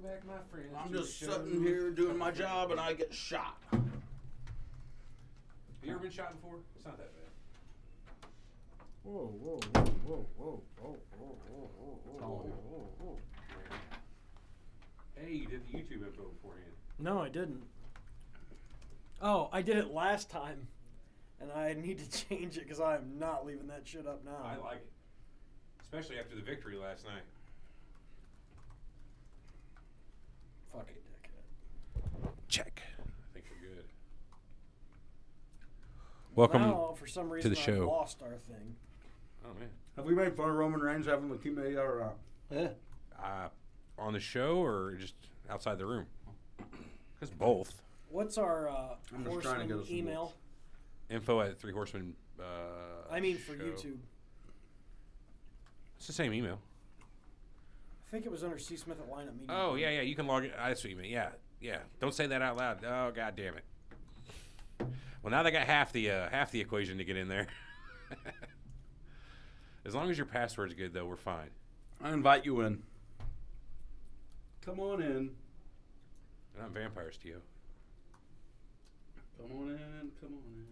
back, my friend. I'm just sitting here doing my job and I get shot. Have you ever been shot before? It's not that bad. Whoa, whoa, whoa, whoa, whoa, whoa, whoa, whoa, whoa, whoa. Hey, you did the YouTube info beforehand. No, I didn't. Oh, I did it last time, and I need to change it because I am not leaving that shit up now. I like it. Especially after the victory last night. Fuck it, dickhead. Check. I think we're good. Welcome now, for some reason, to the show. I've lost our thing. Oh, man. Have we made fun of Roman Reigns having leukemia yet or not? Yeah. On the show or just outside the room? Because both. What's our I'm just trying to get us some email? books. Info at Three Horsemen. I mean, for show. YouTube. It's the same email. I think it was under C. Smith at Lineup Media. Oh, yeah. You can log it. That's what you mean. Yeah. Don't say that out loud. Oh, God damn it. Well, now they got half the equation to get in there. As long as your password's good, though, we're fine. I invite you in. Come on in. They're not vampires, Tio. Come on in. Come on in.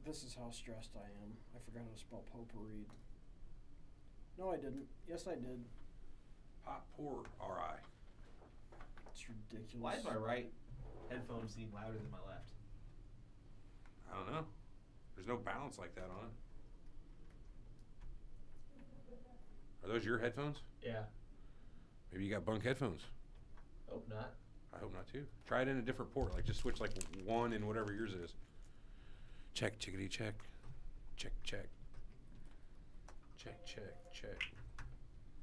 This is how stressed I am. I forgot how to spell potpourri. No, I didn't. Yes, I did. Potpourri. It's ridiculous. Why is my right headphone seem louder than my left? I don't know. There's no balance like that on it. Are those your headphones? Yeah. Maybe you got bunk headphones. Hope not. I hope not, too. Try it in a different port. Like, just switch, like, one in whatever yours is. Check, chickadee, check. Check, check. Check, check, check.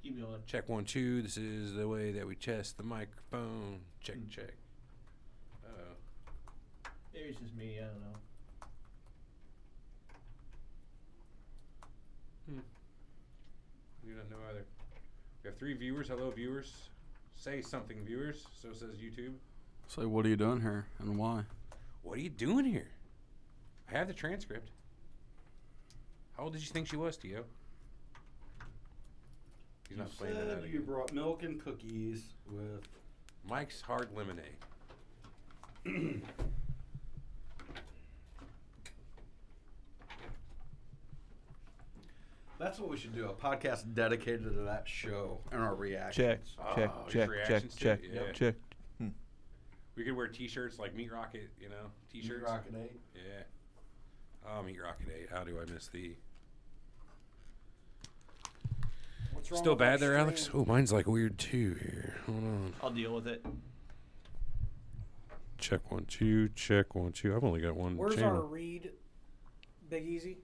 Keep going. Check 1, 2. This is the way that we test the microphone. Check, check. Uh-oh. Maybe it's just me. I don't know. I do not know either. We have 3 viewers. Hello, viewers. Say something, viewers. So says YouTube. So what are you doing here and why? What are you doing here? I have the transcript. How old did you think she was, Tio? He's not playing that out You again. brought milk and cookies with Mike's Hard Lemonade. That's what we should do, a podcast dedicated to that show and our reactions. His reactions to it? Yeah. check. We could wear T-shirts like Meat Rocket, you know, T-shirts. Meat Rocket 8. Yeah. Oh, Meat Rocket 8. How do I miss thee? What's wrong Still with bad our there, Alex? stream? Oh, mine's like weird too here. Hold on. I'll deal with it. Check 1, 2. Check 1, 2. I've only got one Where's channel. our read, Big Easy?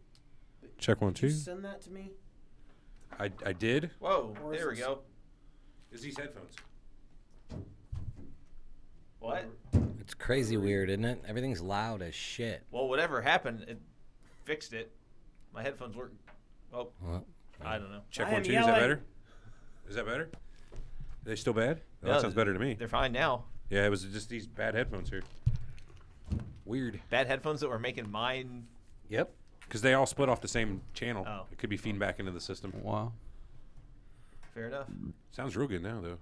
Check 1, Did you 2. send that to me? I did. Whoa, Or is there we this- go. Is these headphones? What? It's crazy weird, isn't it? Everything's loud as shit. Well, whatever happened, it fixed it. My headphones work. Oh, Well, I don't know. Check I 1, am 2. Is that yelling. better? Is that better? Are they still bad? Oh, No, that sounds better to me. They're fine now. Yeah, it was just these bad headphones here. Weird. Bad headphones that were making mine. yep. Because they all split off the same channel. Oh. It could be feeding back into the system. Wow. Fair enough. Sounds real good now, though.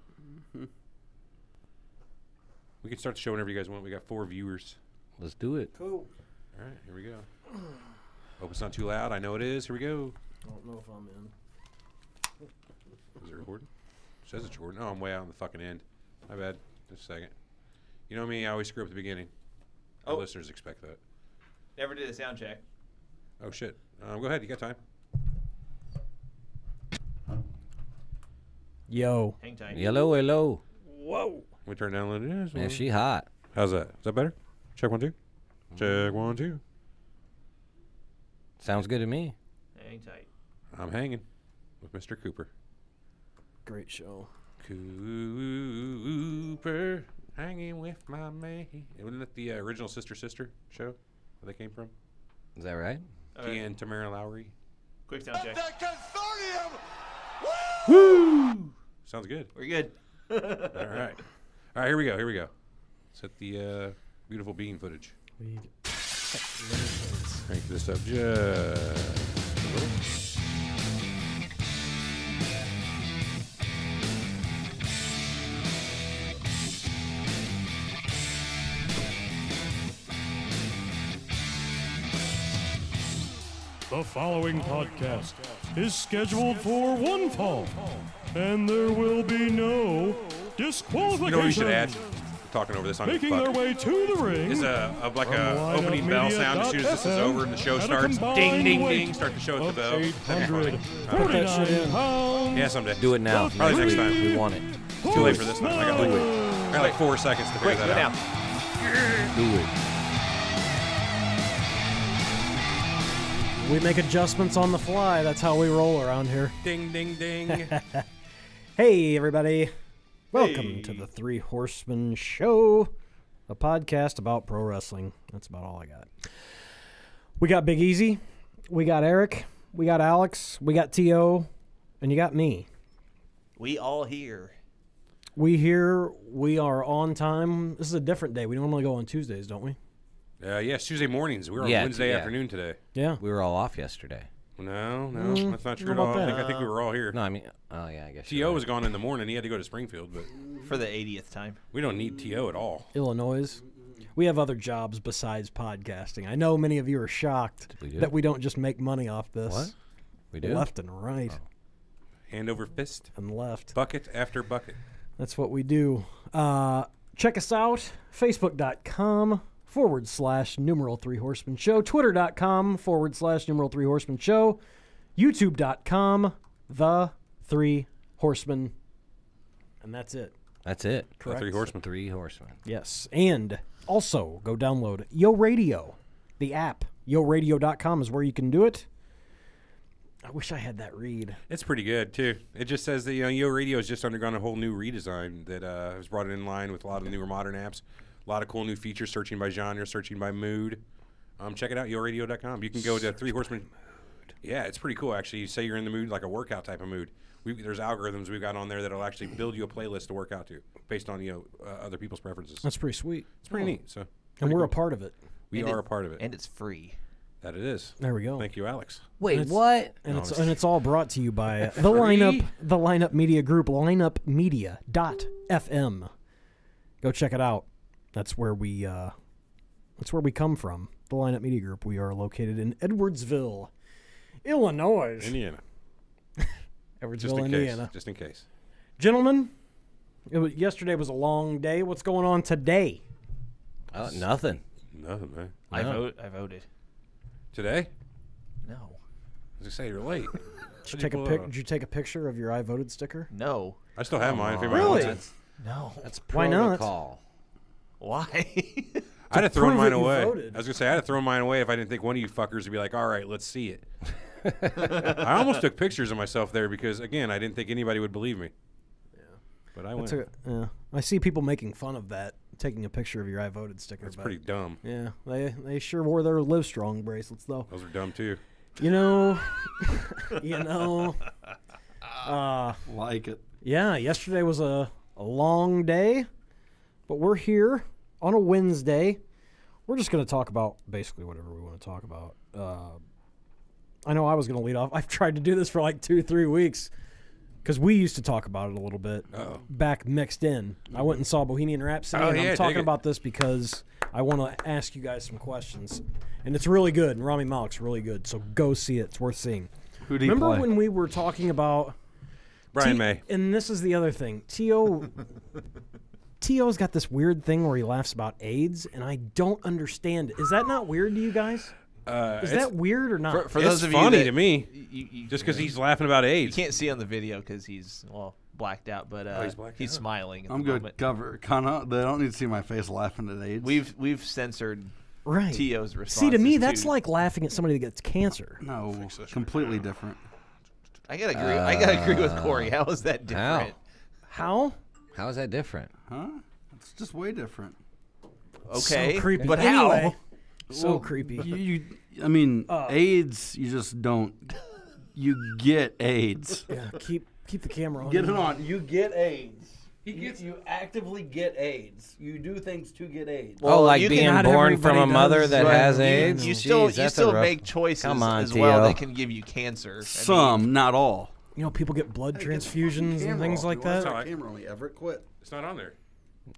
We can start the show whenever you guys want. We got 4 viewers. Let's do it. Cool. All right, here we go. Hope it's not too loud. I know it is. Here we go. I don't know if I'm in. Is it recording? It says it's recording. Oh, I'm way out on the fucking end. My bad. Just a second. You know me, I always screw up the beginning. Our Oh. listeners expect that. Never did a sound check. Oh, shit. Go ahead. You got time. Yo. Hang tight. Hello, hello. Whoa. We turn down a little. Yeah, Man, she hot. How's that? Is that better? Check 1, 2. Check 1, 2. Sounds good to me. Hang tight. I'm hanging with Mr. Cooper. Great show. Cooper, hanging with my man. Wasn't it the original Sister show where they came from? Is that right? Tia and Tamara Lowry. Quick sound check. Woo! Sounds good. We're good. All right. All right, here we go. Set the beautiful bean footage. Crank this up just a little. The following podcast is scheduled for one fall, and there will be no disqualification. You know what we should add? Talking over this on Making their way to the ring is a opening bell sound as soon as this is over and the show starts. Ding, ding, ding. Start the show at the bell. That'd be fun. Put that shit in. Yeah, someday. Do it now. Probably next time. We want it. It's too late for this time. I got like 4 seconds to figure Quick, go that down. out. Do it. We make adjustments on the fly. That's how we roll around here. Ding, ding, ding. Hey, everybody. Welcome to the Three Horsemen Show, a podcast about pro wrestling. That's about all I got. We got Big Easy. We got Eric. We got Alex. We got T.O. And you got me. We all here. We here. We are on time. This is a different day. We normally go on Tuesdays, don't we? Yes, Tuesday mornings. We were on Yeah, Wednesday yeah. afternoon today. Yeah. We were all off yesterday. No, that's not true How at all. about I think we were all here. No, I mean, oh yeah, I guess. T.O. was gone in the morning. He had to go to Springfield, but For the 80th time. we don't need T.O. at all. Illinois. We have other jobs besides podcasting. I know many of you are shocked We do? that we don't just make money off this. What? We do. Left and right Hand over fist, and left. bucket after bucket. That's what we do. Check us out. Facebook.com/numeral 3 Horsemen Show. Twitter.com/numeral 3 Horsemen Show. YouTube.com The 3 Horsemen. And that's it. That's it. Correct. Three Horsemen. 3 horsemen. Yes. And also go download Yo Radio, the app. YoRadio.com is where you can do it. I wish I had that read. It's pretty good too. It just says that Yo Radio has just undergone a whole new redesign that has brought it in line with a lot of newer modern apps. A lot of cool new features, searching by genre, searching by mood. Check it out, YoRadio.com. You can go to Three Horsemen. Yeah, it's pretty cool actually. You say you're in the mood, like a workout type of mood. There's algorithms we've got on there that'll actually build you a playlist to work out to, based on other people's preferences. That's pretty sweet. It's pretty neat. So, And we're a cool. part of it. We are a part of it. And it's free. That it is. There we go. Thank you, Alex. Wait, it's- what? And No, it's all brought to you by the lineup media group, lineupmedia.fm. Go check it out. That's where we come from. The Lineup Media Group. We are located in Edwardsville, Illinois. Indiana. Edwardsville, Just in Indiana. case. Just in case. Gentlemen, yesterday was a long day. What's going on today? Nothing. Nothing, man. I No. voted. Today? No. I was gonna say you're late. Did you take a picture of your I voted sticker? No. I still have mine. If anybody Really? wants it. No. That's Why not? protocol. Why? I'd have thrown prove mine that you away. voted. I was gonna say I'd have thrown mine away if I didn't think one of you fuckers would be like, "All right, let's see it." I almost took pictures of myself there because, again, I didn't think anybody would believe me. Yeah. But I went. I see people making fun of that, taking a picture of your I voted sticker. That's but pretty dumb. Yeah, they sure wore their Livestrong bracelets though. Those are dumb too. You know, Like it. yeah, yesterday was a long day, but we're here on a Wednesday. We're just going to talk about basically whatever we want to talk about. I know I was going to lead off. I've tried to do this for like 2-3 weeks because we used to talk about it a little bit back mixed in. I went and saw Bohemian Rhapsody, and yeah, I'm talking dig it. about this because I want to ask you guys some questions. And it's really good, and Rami Malek's really good, so go see it. It's worth seeing. Who do you Remember play? when we were talking about Brian May. And this is the other thing. T.O.'s got this weird thing where he laughs about AIDS, and I don't understand it. Is that not weird to you guys? Is that weird or not? For it's those of you funny that- to me, You just because he's laughing about You AIDS. can't see on the video because he's, blacked out, but he's blacked he's out. smiling at I'm the good. moment. Cover. They don't need to see my face laughing at AIDS. We've censored right. T.O.'s response. See, to me, that's like laughing at somebody that gets cancer. no, completely different. I gotta agree. I gotta agree with Corey. How is that different? How? How is that different? Huh? It's just way different. Okay, So creepy. but Anyway, how? So creepy. I mean, AIDS. You just don't. You get AIDS. Yeah, keep the camera on. Get it on. You get AIDS. You actively get AIDS. You do things to get AIDS. Oh, like you being can- born from a everybody mother does. that Right. has You- AIDS? You still Jeez, that's a rough- make choices Come on, as well Theo. that can give you cancer. I mean, Some, not all. You know, people get blood transfusions and things like that. Camera on me, Everett, quit. It's not on there.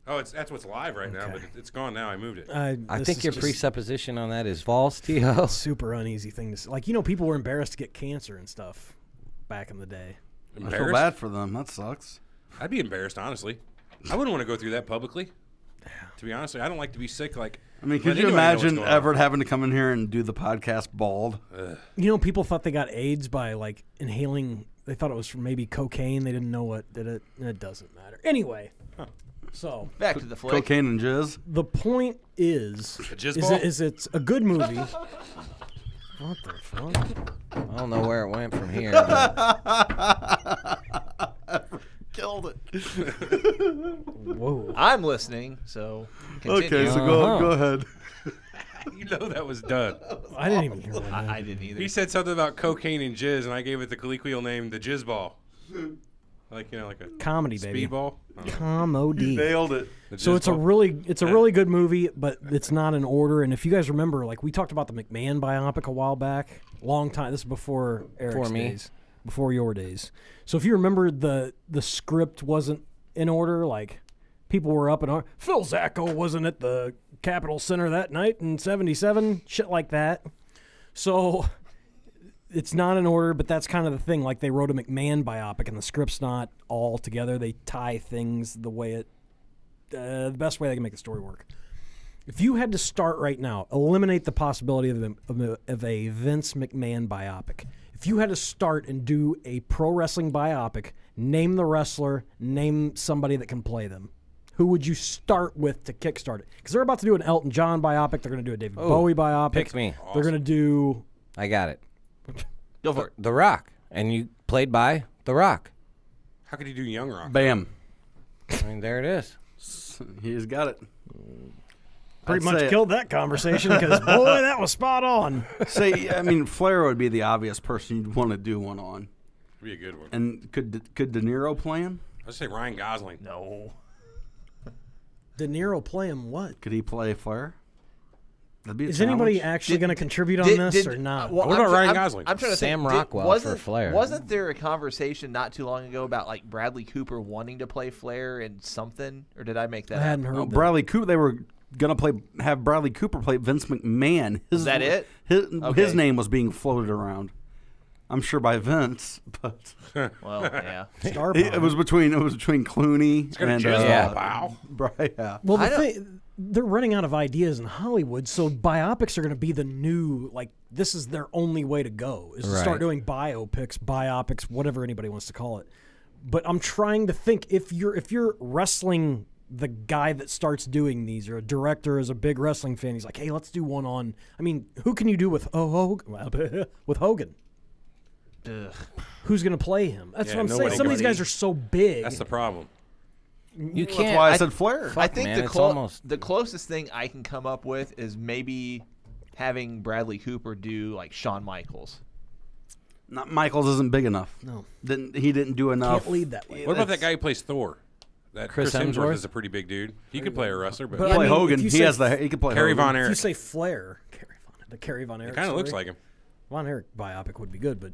Oh, that's what's live right now, but it's gone now. I moved it. I This think is your just presupposition on that is false, Tio. a super uneasy thing to say. Like, you know, people were embarrassed to get cancer and stuff back in the day. I feel Embarrassed? bad for them. That sucks. I'd be embarrassed, honestly. I wouldn't want to go through that publicly. To be honest, I don't like to be sick. Like, I mean, let could you anybody know what's imagine going on. Everett having to come in here and do the podcast bald? You know, people thought they got AIDS by, like, inhaling. They thought it was from maybe cocaine. They didn't know what did it. It doesn't matter. Anyway, so back to the flick. Cocaine and jizz. the point is, jizz ball? is it's a good movie. What the fuck? I don't know where it went from here. But Killed it. Whoa. I'm listening, so continue. Okay, so go ahead. You know that was done. I didn't even hear that. I didn't either. He said something about cocaine and jizz, and I gave it the colloquial name, the jizz ball. Like, you know, like a Comedy, baby. speedball. Comedy. Nailed it. So it's a really good movie, but it's not in order. And if you guys remember, like we talked about the McMahon biopic a while back, long time. This is before Eric's Before me. days, before your days. So if you remember, the script wasn't in order. Like people were up and Phil Zacco wasn't at the Capitol Center that night in '77, shit like that. So it's not in order, but that's kind of the thing. Like they wrote a McMahon biopic, and the script's not all together. They tie things the way it, the best way they can make the story work. If you had to start right now, eliminate the possibility of a Vince McMahon biopic. If you had to start and do a pro wrestling biopic, name the wrestler, name somebody that can play them. Who would you start with to kickstart it? Because they're about to do an Elton John biopic. They're going to do a David Bowie biopic. pick me. They're going to do. I got it. Go for it. The Rock. And you played by The Rock. How could you do Young Rock? Bam. I mean, there it is. He's got it. Pretty I'd much say- killed that conversation because, boy, that was spot on. Say, I mean, Flair would be the obvious person you'd want to do one on. Be a good one. And could De Niro play him? Let's say Ryan Gosling. No. De Niro play him what? Could he play Flair? That'd be a Is anybody challenge. actually going to contribute on this or not? What about Ryan Gosling? I'm trying to Sam think. Rockwell for Flair. Wasn't there a conversation not too long ago about like Bradley Cooper wanting to play Flair in something, or did I make that I up? hadn't heard No, that. Bradley Cooper. They were gonna have Bradley Cooper play Vince McMahon. Is that it? His Okay. name was being floated around. I'm sure by Vince, but Well, yeah. Star it power. was between Clooney gonna and jizz Yeah. Wow. yeah. Well, I the don't- thing, they're running out of ideas in Hollywood, so biopics are going to be the new, like, this is their only way to go, is to start Right. doing biopics, whatever anybody wants to call it. But I'm trying to think, if you're wrestling the guy that starts doing these, or a director is a big wrestling fan, he's like, hey, let's do one on, I mean, who can you do with with Hogan? Ugh. Who's going to play him? That's Yeah, what I'm saying. nobody Some of these can. guys are so big. That's the problem. You That's can't. why I said Flair. I Fuck, think man, the it's almost- the closest thing I can come up with is maybe having Bradley Cooper do like Shawn Michaels. Not Michaels isn't big enough. No. He didn't do enough. Can't lead that way. What about that guy who plays Thor? That Chris Chris Hemsworth Hemsworth is a pretty big dude. He could play a wrestler, but, But Play I mean, Hogan. if you He say- has the. He could play Kerry Hogan. Von If you Erich. say Flair, the Kerry Von Erich It kind of looks story. like him. Von Erich biopic would be good, but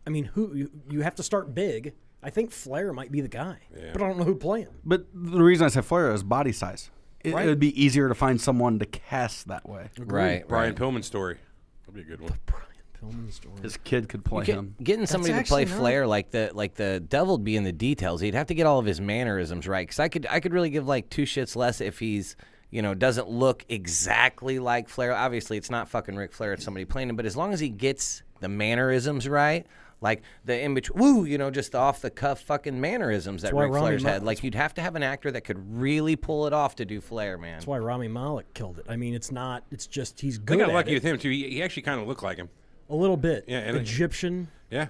I mean, who you have to start big. I think Flair might be the guy, Yeah. but I don't know who'd play him. But the reason I said Flair is body size. It Right. would be easier to find someone to cast that way. Right. Brian right. Pillman story. That'd be a good one. Brian Pillman story. His kid could play him. Getting somebody to play actually not- Flair like the devil would be in the details. He'd have to get all of his mannerisms right. Because I could really give like two shits less if he's doesn't look exactly like Flair. Obviously, it's not fucking Ric Flair. It's somebody playing him. But as long as he gets the mannerisms right, like the in between, just the off the cuff fucking mannerisms that why Ric Rami Flair's Ma- had. Like you'd have to have an actor that could really pull it off to do Flair, man. That's why Rami Malek killed it. I mean, it's just he's They good got at lucky it. with him too. He actually kind of looked like him. A little bit. Yeah, and Egyptian, Yeah.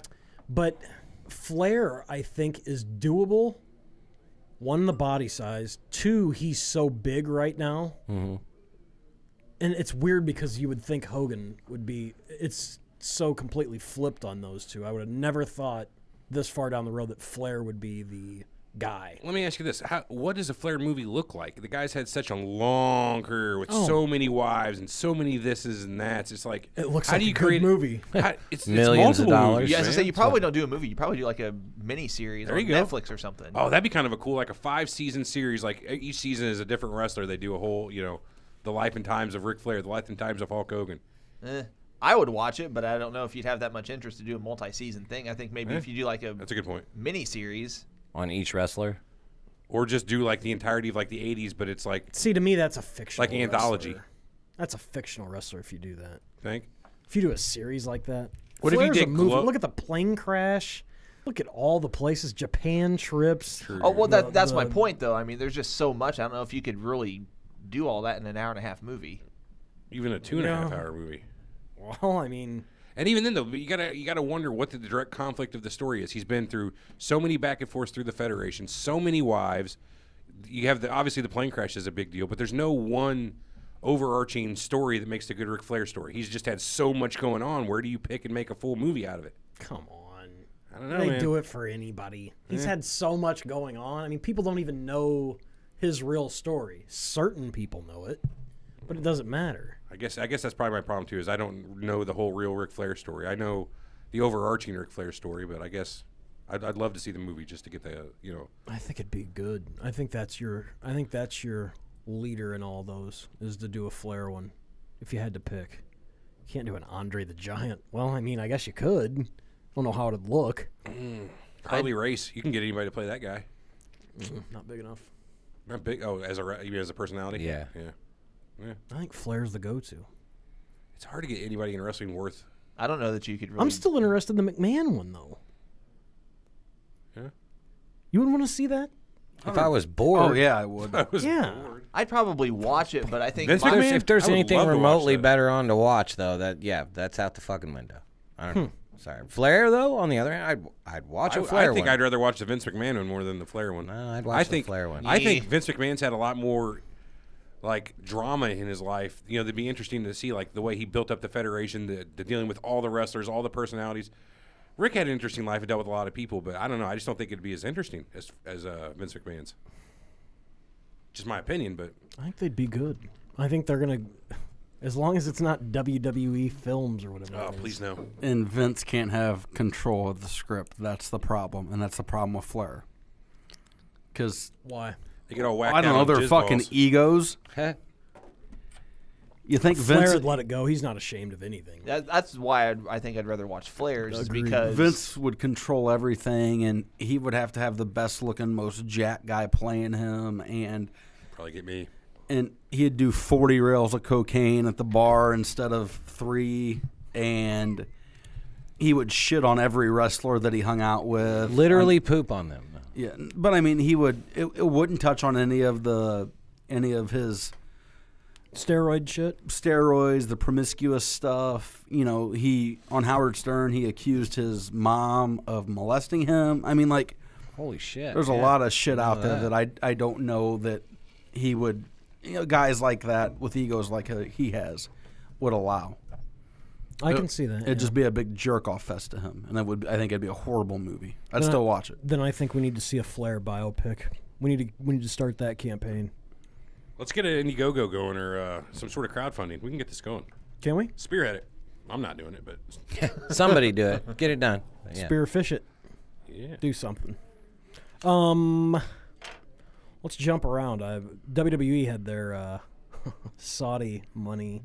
but Flair, I think, is doable. One, the body size. Two, he's so big right now. Mm-hmm. And it's weird because you would think Hogan would be. It's so completely flipped on those two. I would have never thought this far down the road that Flair would be the guy. Let me ask you this: what does a Flair movie look like? The guy's had such a long career with so many wives and so many thises and that's. It's like It looks how like do you a good create movie. It's Millions of multiple dollars. movies, Yeah, as I man. say, you probably don't do a movie. You probably do like a mini series There on you go. Netflix or something. Oh, that'd be kind of a cool, like a 5-season series. Like each season is a different wrestler. They do a whole, the life and times of Ric Flair, the life and times of Hulk Hogan. I would watch it, but I don't know if you'd have that much interest to do a multi-season thing. I think maybe if you do like a That's a good point. mini series. On each wrestler. Or just do like the entirety of like the 80s, but it's like See, to me, that's a fictional Like anthology. wrestler. That's a fictional wrestler if you do that. think. If you do a series like that. What if you Flair's did a movie. Glo- Look at the plane crash. Look at all the places. Japan trips. Oh, well, that's my the- point, though. I mean, there's just so much. I don't know if you could really do all that in an hour-and-a-half movie. Even a 2.5-hour movie. Well, I mean, And even then, though, you gotta wonder what the direct conflict of the story is. He's been through so many back and forths through the Federation, so many wives. You have obviously the plane crash is a big deal, but there's no one overarching story that makes the good Ric Flair story. He's just had so much going on. Where do you pick and make a full movie out of it? come on. I don't know, They man. do it for anybody. He's had so much going on. I mean, people don't even know his real story. Certain people know it, but it doesn't matter. I guess that's probably my problem too. Is I don't know the whole real Ric Flair story. I know the overarching Ric Flair story, but I guess I'd love to see the movie just to get the I think it'd be good. I think that's your leader in all those is to do a Flair one. If you had to pick, you can't do an Andre the Giant. Well, I mean, I guess you could. I don't know how it'd look. Harley Race. You can get anybody to play that guy. Not big enough. Not big. Oh, as a personality. Yeah. Yeah. I think Flair's the go-to. It's hard to get anybody in wrestling worth. I don't know that you could really... I'm still interested in the McMahon one though. Yeah. You wouldn't want to see that? If I was bored. Oh yeah, I would. I was Yeah. bored. I'd probably watch it, but I think... Vince my- McMahon? If there's I would anything love to watch remotely that. better on to watch, though, that's out the fucking window. I don't know. Sorry. Flair, though, on the other hand, I'd watch a Flair I think one. I'd rather watch the Vince McMahon one more than the Flair one. No, I'd watch the Flair one. I think Vince McMahon's had a lot more like drama in his life. That'd be interesting to see, like the way he built up the Federation, the dealing with all the wrestlers, all the personalities. Rick had an interesting life and dealt with a lot of people, but I don't know. I just don't think it'd be as interesting as Vince McMahon's. Just my opinion, but I think they'd be good. I think they're gonna, as long as it's not WWE films or whatever. oh, it is. please no. And Vince can't have control of the script. That's the problem, and that's the problem with Flair. Because Why? They get all whacked I don't know, out on they're jizz fucking balls. egos. Heh. You think Flair Vince? would let it go. He's not ashamed of anything. That's why I think I'd rather watch Flair's, is Agreed. because... Vince would control everything, and he would have to have the best looking, most jacked guy playing him, and Probably get me. he'd do 40 rails of cocaine at the bar instead of 3, and he would shit on every wrestler that he hung out with. Literally poop on them. Yeah, but I mean, he would. It wouldn't touch on any of his Steroid shit. steroids, the promiscuous stuff. He on Howard Stern, he accused his mom of molesting him. I mean, like, Holy shit. there's a lot of shit out there that. that I don't know that he would, guys like that with egos like he has would allow. I can see that. It'd just be a big jerk off fest to him, and I think it'd be a horrible movie. I'd Then still watch it. Then I think we need to see a Flair biopic. We need to start that campaign. Let's get an Indiegogo going or some sort of crowdfunding. We can get this going. Can we? Spearhead it. I'm not doing it, but Somebody do it. Get it done. Yeah. Spearfish it. yeah. Do something. Let's jump around. WWE had their Saudi money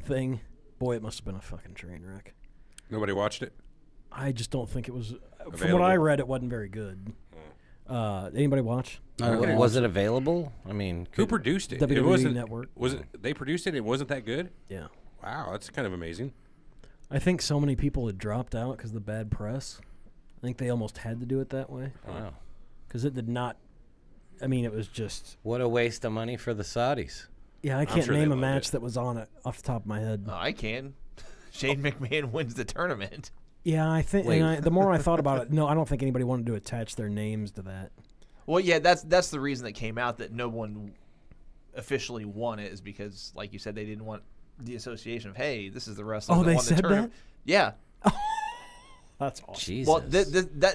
thing. Boy, it must have been a fucking train wreck. Nobody watched it. I just don't think it was. From Available. what I read, it wasn't very good. Anybody watch? Was it available? I mean, Who produced it? WWE It wasn't Network. Was it? They produced it. It wasn't that good. Yeah. Wow, that's kind of amazing. I think so many people had dropped out because of the bad press. I think they almost had to do it that way wow. because it did not. I mean, it was just. What a waste of money for the Saudis. Yeah, I can't sure they name a loved match it. that was on it off the top of my head. I can. Shane McMahon wins the tournament. Yeah, I think. Wait. And the more I thought about it, no, I don't think anybody wanted to attach their names to that. Well, yeah, that's the reason that came out that no one officially won it is because, like you said, they didn't want the association of, hey, this is the wrestler Oh, that they won the said tournament. Yeah. That's awesome. Jesus. Well,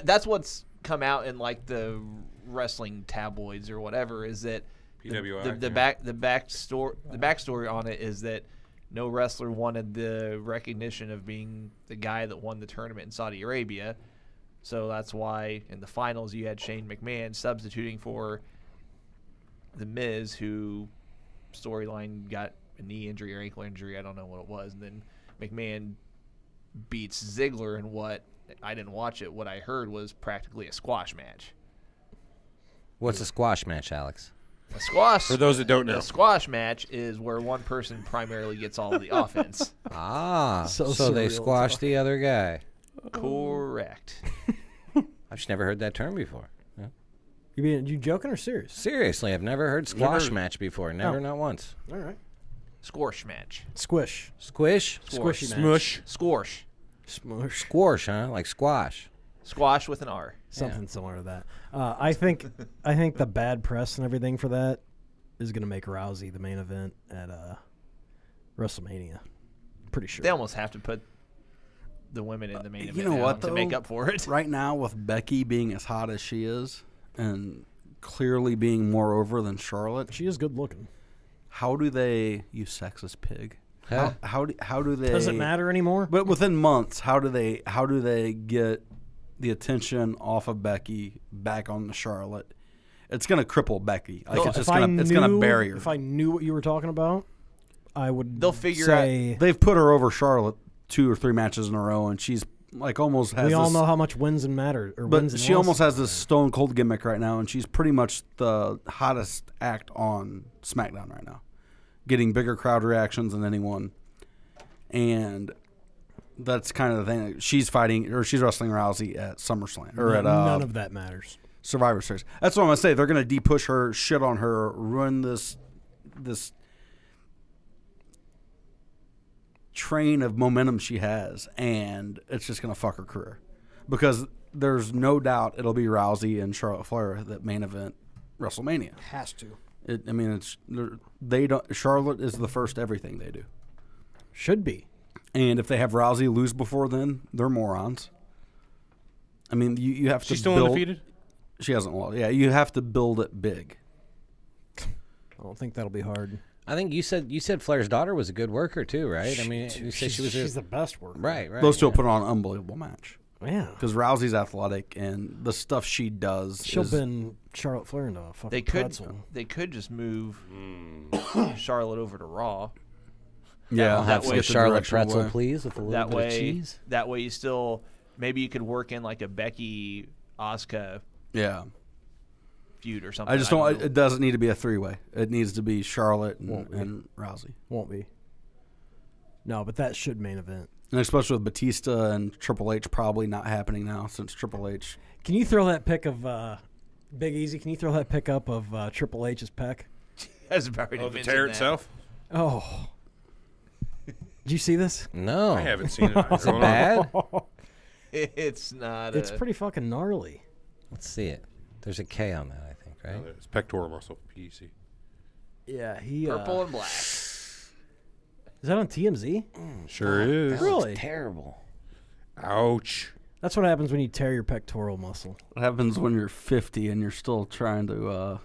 that's what's come out in like the wrestling tabloids or whatever is that PWI, the backstory on it is that no wrestler wanted the recognition of being the guy that won the tournament in Saudi Arabia. So that's why in the finals you had Shane McMahon substituting for The Miz, who storyline got a knee injury or ankle injury. I don't know what it was. And then McMahon beats Ziggler in what I didn't watch it. What I heard was practically a squash match. What's a squash match, Alex? A squash. For those that don't know. A squash match is where one person primarily gets all of the offense. Ah, So so they surreal. squashed the other guy. Correct. I've just never heard that term before. Yeah. You joking or serious? Seriously, I've never heard squash Never- match before. Never, not once. All right. Squash match. Squish. Squish? Squishy match. Smush. Squash. Smush. Squash, huh? Like squash. Squash with an R. Something similar to that. I think the bad press and everything for that is going to make Rousey the main event at WrestleMania. Pretty sure. They almost have to put the women in the main event You know now what, to though? make up for it. Right now, with Becky being as hot as she is and clearly being more over than Charlotte, She is good looking. how do they, you sexist pig? Huh? How do they? Does it matter anymore? But within months, how do they get the attention off of Becky back on the Charlotte? It's gonna cripple Becky. Like it's just gonna bury her. If I knew what you were talking about, I would. They'll figure say, They've put her over Charlotte 2 or 3 matches in a row, and she's like almost has. We all this, know how much wins and matter. Or but wins and she almost losses. has this Stone Cold gimmick right now, and she's pretty much the hottest act on SmackDown right now, getting bigger crowd reactions than anyone, and that's kind of the thing. She's fighting, or she's wrestling Rousey at SummerSlam, or at none of that matters. Survivor Series. That's what I'm gonna say. They're gonna de-push her, shit on her, ruin this train of momentum she has, and it's just gonna fuck her career. Because there's no doubt it'll be Rousey and Charlotte Flair that main event WrestleMania. Has to. They don't. Charlotte is the first everything they do, Should be. and if they have Rousey lose before then, they're morons. I mean, you have to. She's still build, undefeated? She hasn't lost. Yeah, you have to build it big. I don't think that'll be hard. I think you said Flair's daughter was a good worker too, right? I mean, you said she was she's the best worker. right. Those two will yeah. put on an unbelievable match Yeah. because Rousey's athletic and the stuff she does. She'll is, bend Charlotte Flair into a fucking They could pretzel. just move Charlotte over to Raw. yeah, I'll have That some way- Charlotte directional pretzel, way. please, with a little That bit of way, cheese. that way you still maybe you could work in like a Becky Asuka Yeah, feud or something. I just don't don't. know. It doesn't need to be a 3-way. It needs to be Charlotte Won't be. and Rousey, Won't be. No, but that should main event. and especially with Batista and Triple H probably not happening now since Triple H. Can you throw that pic of Big Easy? Can you throw that pic up of Triple H's pec? Has already Oh, the mentioned tear that. itself? Oh. Did you see this? No, I haven't seen it. Is it bad? It's not. It's pretty fucking gnarly. Let's see it. There's a K on that, I think, right? It's pectoral muscle, PEC. Yeah, he. purple and black. Is that on TMZ? Sure is. That Really? looks terrible. Ouch. That's what happens when you tear your pectoral muscle. What happens when you're 50 and you're still trying to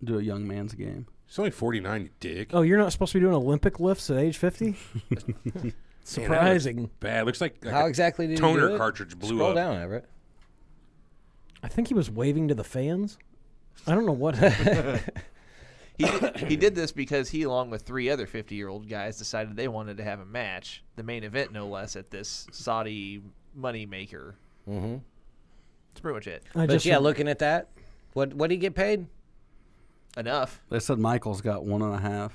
do a young man's game? He's only 49, you dick. Oh, you're not supposed to be doing Olympic lifts at age 50? Surprising. Bad. Looks like How a exactly did toner he do it? cartridge blew Scroll up. down, Everett. I think he was waving to the fans. I don't know what. He did this because he, along with 3 other 50-year-old guys, decided they wanted to have a match, the main event no less, at this Saudi money maker. Mm-hmm. That's pretty much it. But yeah, looking at that, what did he get paid? Enough. They said Michael's got 1.5,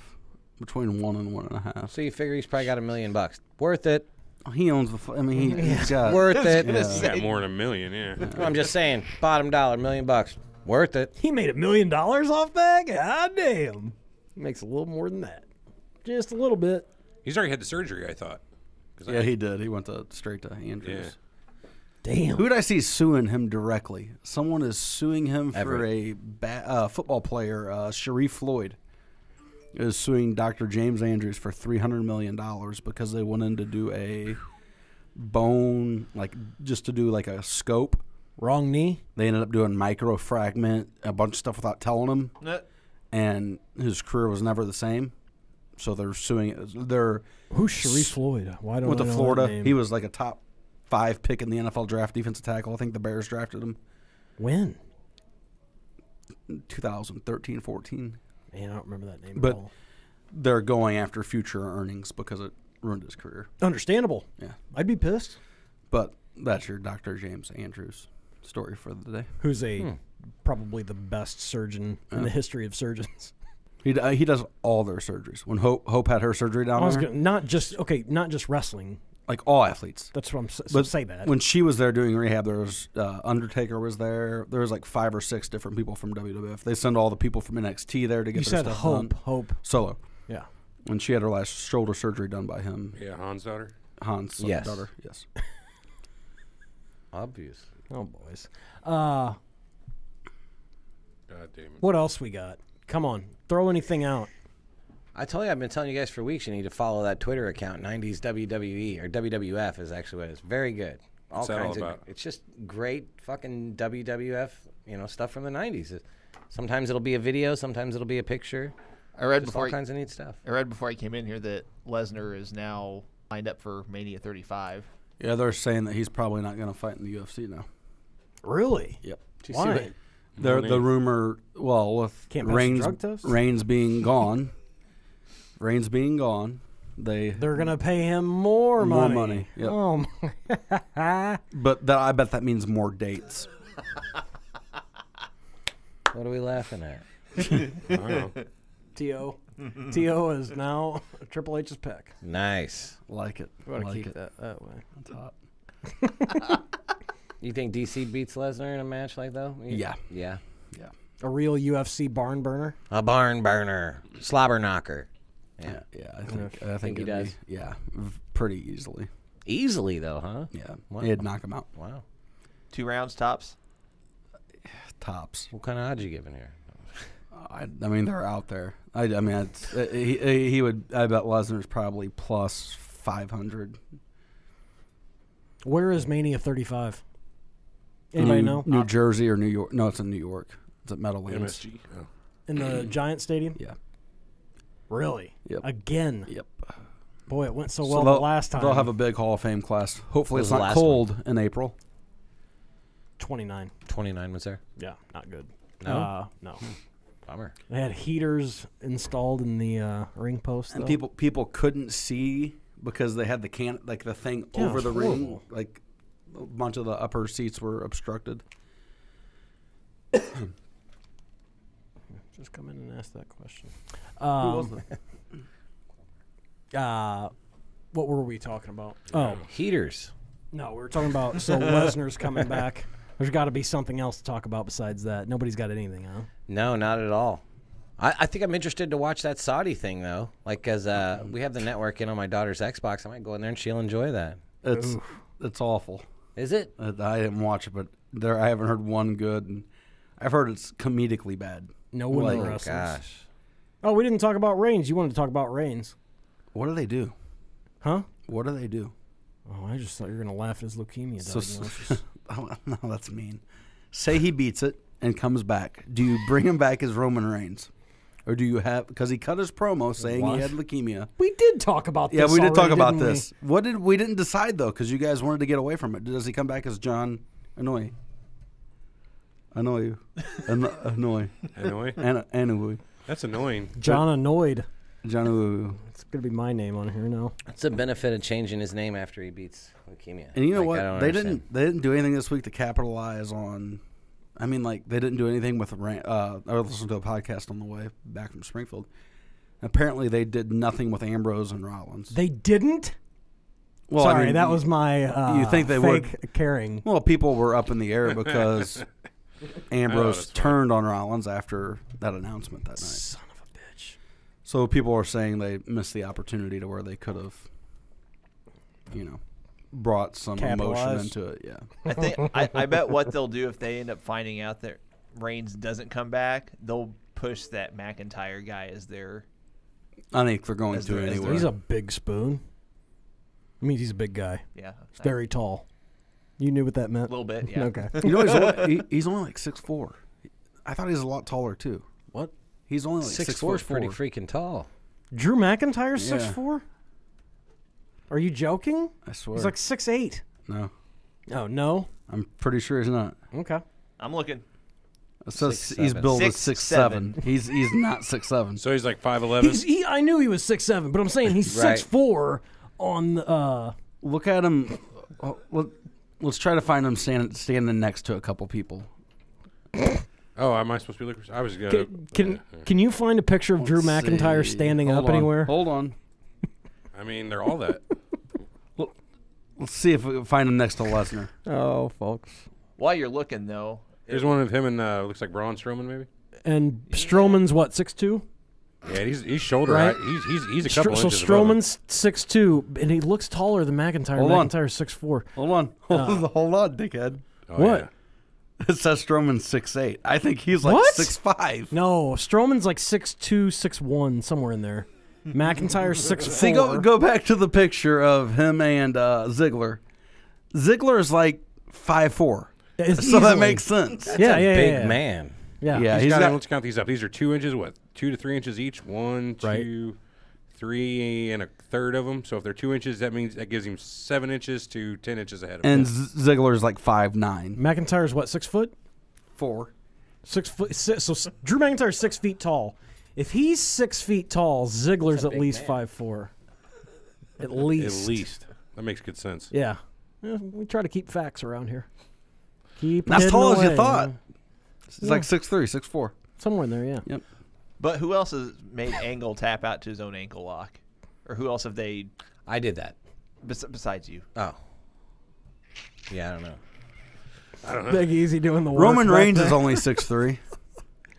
between 1 and 1.5. So you figure he's probably got $1 million. Worth it. He owns the. He's got Worth it. Yeah. He's got more than $1 million, yeah. I'm just saying, bottom dollar, $1 million. Worth it. He made $1 million off that? God damn. He makes a little more than that. Just a little bit. He's already had the surgery, I thought. 'Cause Yeah, he did. He went straight to Andrews. Yeah. Damn. Who did I see suing him directly? Someone is suing him for a football player, Sharif Floyd, is suing Dr. James Andrews for $300 million because they went in to do a bone, just to do like a scope. Wrong knee? They ended up doing microfragment, a bunch of stuff without telling him, and his career was never the same. So they're suing. Who's Sharif Floyd? Why don't with I the know Florida? that name? He was like a top 5 pick in the NFL draft, defensive tackle. I think the Bears drafted him When? 2013-14. Man, I don't remember that name But at all. they're going after future earnings because it ruined his career. Understandable. Yeah. I'd be pissed. But that's your Dr. James Andrews story for the day. Who's probably the best surgeon in the history of surgeons. He does all their surgeries. When Hope had her surgery down there, Not just wrestling. like all athletes. That's what I'm But say that. when she was there doing rehab, there was Undertaker was there. There was like 5 or 6 different people from WWF. They send all the people from NXT there to get You their said stuff Hope. done. Hope. Solo. Yeah. When she had her last shoulder surgery done by him, Yeah, Hans' daughter. Hans' Yes. daughter. Yes. Obvious. Oh, boys. God damn it. What else we got? Come on. Throw anything out. I told you, I've been telling you guys for weeks, you need to follow that Twitter account, 90s WWE, or WWF is actually what it is. Very good. What's that all of, about? it's just great fucking WWF, stuff from the 90s. Sometimes it'll be a video, sometimes it'll be a picture. I read Just before all kinds of neat stuff. I read before I came in here that Lesnar is now lined up for Mania 35. Yeah, they're saying that he's probably not going to fight in the UFC now. Really? Yep. Why? The rumor, with Can't pass the drug test? Reigns being gone, They're going to pay him more money. More money, yep. Oh, my. But I bet that means more dates. What are we laughing at? I don't know. T.O. T.O. is now Triple H's pick. Nice. Like it. We want to like keep it. that way. That's hot. You think DC beats Lesnar in a match like that? Yeah. Yeah. Yeah. A real UFC barn burner? A barn burner. Slobber knocker. Yeah. Yeah. I think he it'd does? be, pretty easily. Easily, though, huh? Yeah. Wow. It'd knock him out. Wow. 2 rounds tops. Tops. What kind of odds you giving here? I mean, they're out there. I mean, he would. I bet Lesnar's probably plus 500. Where is Mania 35? Anybody know? New Jersey or New York? No, it's in New York. It's at Meadowlands. MSG. Oh. In the Giant Stadium? Yeah. Really? Yep. Again? Yep. Boy, it went so So well the last time. They'll have a big Hall of Fame class. Hopefully, What it's was the not last cold in April. 29. 29 was there? Yeah, not good. No? No. Bummer. They had heaters installed in the ring post. And though. people couldn't see because they had the the thing Yeah, over it's the ring. horrible. Like a bunch of the upper seats were obstructed. Just come in and ask that question. Who was What were we talking about? Oh, Heaters. no, we were talking about so Lesnar's coming back. There's got to be something else to talk about besides that. Nobody's got anything, huh? No, not at all. I think I'm interested to watch that Saudi thing, though. Like, because we have the network in on my daughter's Xbox. I might go in there and she'll enjoy that. It's awful. Is it? I didn't watch it, but I haven't heard one good. And I've heard it's comedically bad. No women Like, wrestlers. Gosh. Oh, we didn't talk about Reigns. You wanted to talk about Reigns. What do they do? Huh? What do they do? Oh, I just thought you were going to laugh at his leukemia So- diagnosis. Oh, no, that's mean. Say he beats it and comes back. Do you bring him back as Roman Reigns? Or do you have, because he cut his promo saying What? he had leukemia. We did talk about this. Yeah, we did talk already, about didn't we? this. We didn't decide though, because you guys wanted to get away from it. Does he come back as John Anoy? Annoy. Annoying. Annoy. That's annoying. John Annoyed. John Anoy. It's going to be my name on here now. That's the benefit of changing his name after he beats leukemia. And you know Like, I what? don't They understand. didn't do anything this week to capitalize on. I mean, like they didn't do anything with. I listened to a podcast on the way back from Springfield. Apparently, they did nothing with Ambrose and Rollins. They didn't? Well, Sorry, I mean, that was my you think they fake caring. Well, people were up in the air because Ambrose that's right. turned on Rollins after that announcement that night. Son of a bitch. So people are saying they missed the opportunity to where they could have, brought some emotion Capitalized. into it. Yeah. I think I bet what they'll do if they end up finding out that Reigns doesn't come back, they'll push that McIntyre guy as their. I think they're going As to there- as anyway. there- He's a big spoon. I mean, he's a big guy. Yeah, He's very tall. You knew what that a meant? little bit. Yeah. Okay. You know, he's only like 6'4". I thought he was a lot taller too. What? He's only like 6'4" is 6'4". pretty freaking tall. Drew McIntyre's Yeah. 6'4"? Are you joking? I swear. He's like 6'8". No, Oh, no? I'm pretty sure he's not. Okay. I'm looking. It says 6'7". he's billed as 6'7". 6'7". He's not 6'7". So he's like 5'11". I knew he was 6'7", but I'm saying he's Right. 6'4" on Look at him. Let's try to find him standing next to a couple people. Oh, am I supposed to be looking? I was gonna. Can you find a picture of Drew Let's McIntyre see. standing Hold up on. anywhere? Hold on. I mean, they're all that. Let's see if we can find him next to Lesnar. Oh, folks. While you're looking, though, Here's one of him and looks like Braun Strowman, maybe. And Strowman's what, 6'2"? Yeah, he's shoulder Right. height. He's a couple So inches above him. Strowman's 6'2", and he looks taller than McIntyre. Hold on. McIntyre's 6'4". Hold on. Hold on, dickhead. Oh, What? yeah. It says Strowman's 6'8". I think he's like What? 6'5". No, Strowman's like 6'2", 6'1", somewhere in there. McIntyre's 6'4". See, go back to the picture of him and Ziggler. Ziggler is like 5'4", so that makes sense. Yeah, yeah, Big yeah. man. Yeah. Yeah, He's he's got, got- let's count these up. These are 2 inches, 2 to 3 inches each. 1, 2, Right. 3 and a third of them. So if they're 2 inches, that means that gives him 7 inches to 10 inches ahead of him. And Ziggler's like 5'9". McIntyre's what, 6 foot? 4. 6 foot. So Drew McIntyre's 6 feet tall. If he's 6 feet tall, Ziggler's at least 5'4". At least. At least. That makes good sense. Yeah. Yeah, we try to keep facts around here. Keep Not as hidden tall as you away. thought. He's Yeah. like 6'3", 6'4". Somewhere in there, yeah. Yep. but who else has made Angle tap out to his own ankle lock, or who else have they I did that. besides you? Oh. Yeah, I don't know. I don't know. Big Easy doing the work. Roman back Reigns there. is only 6'3".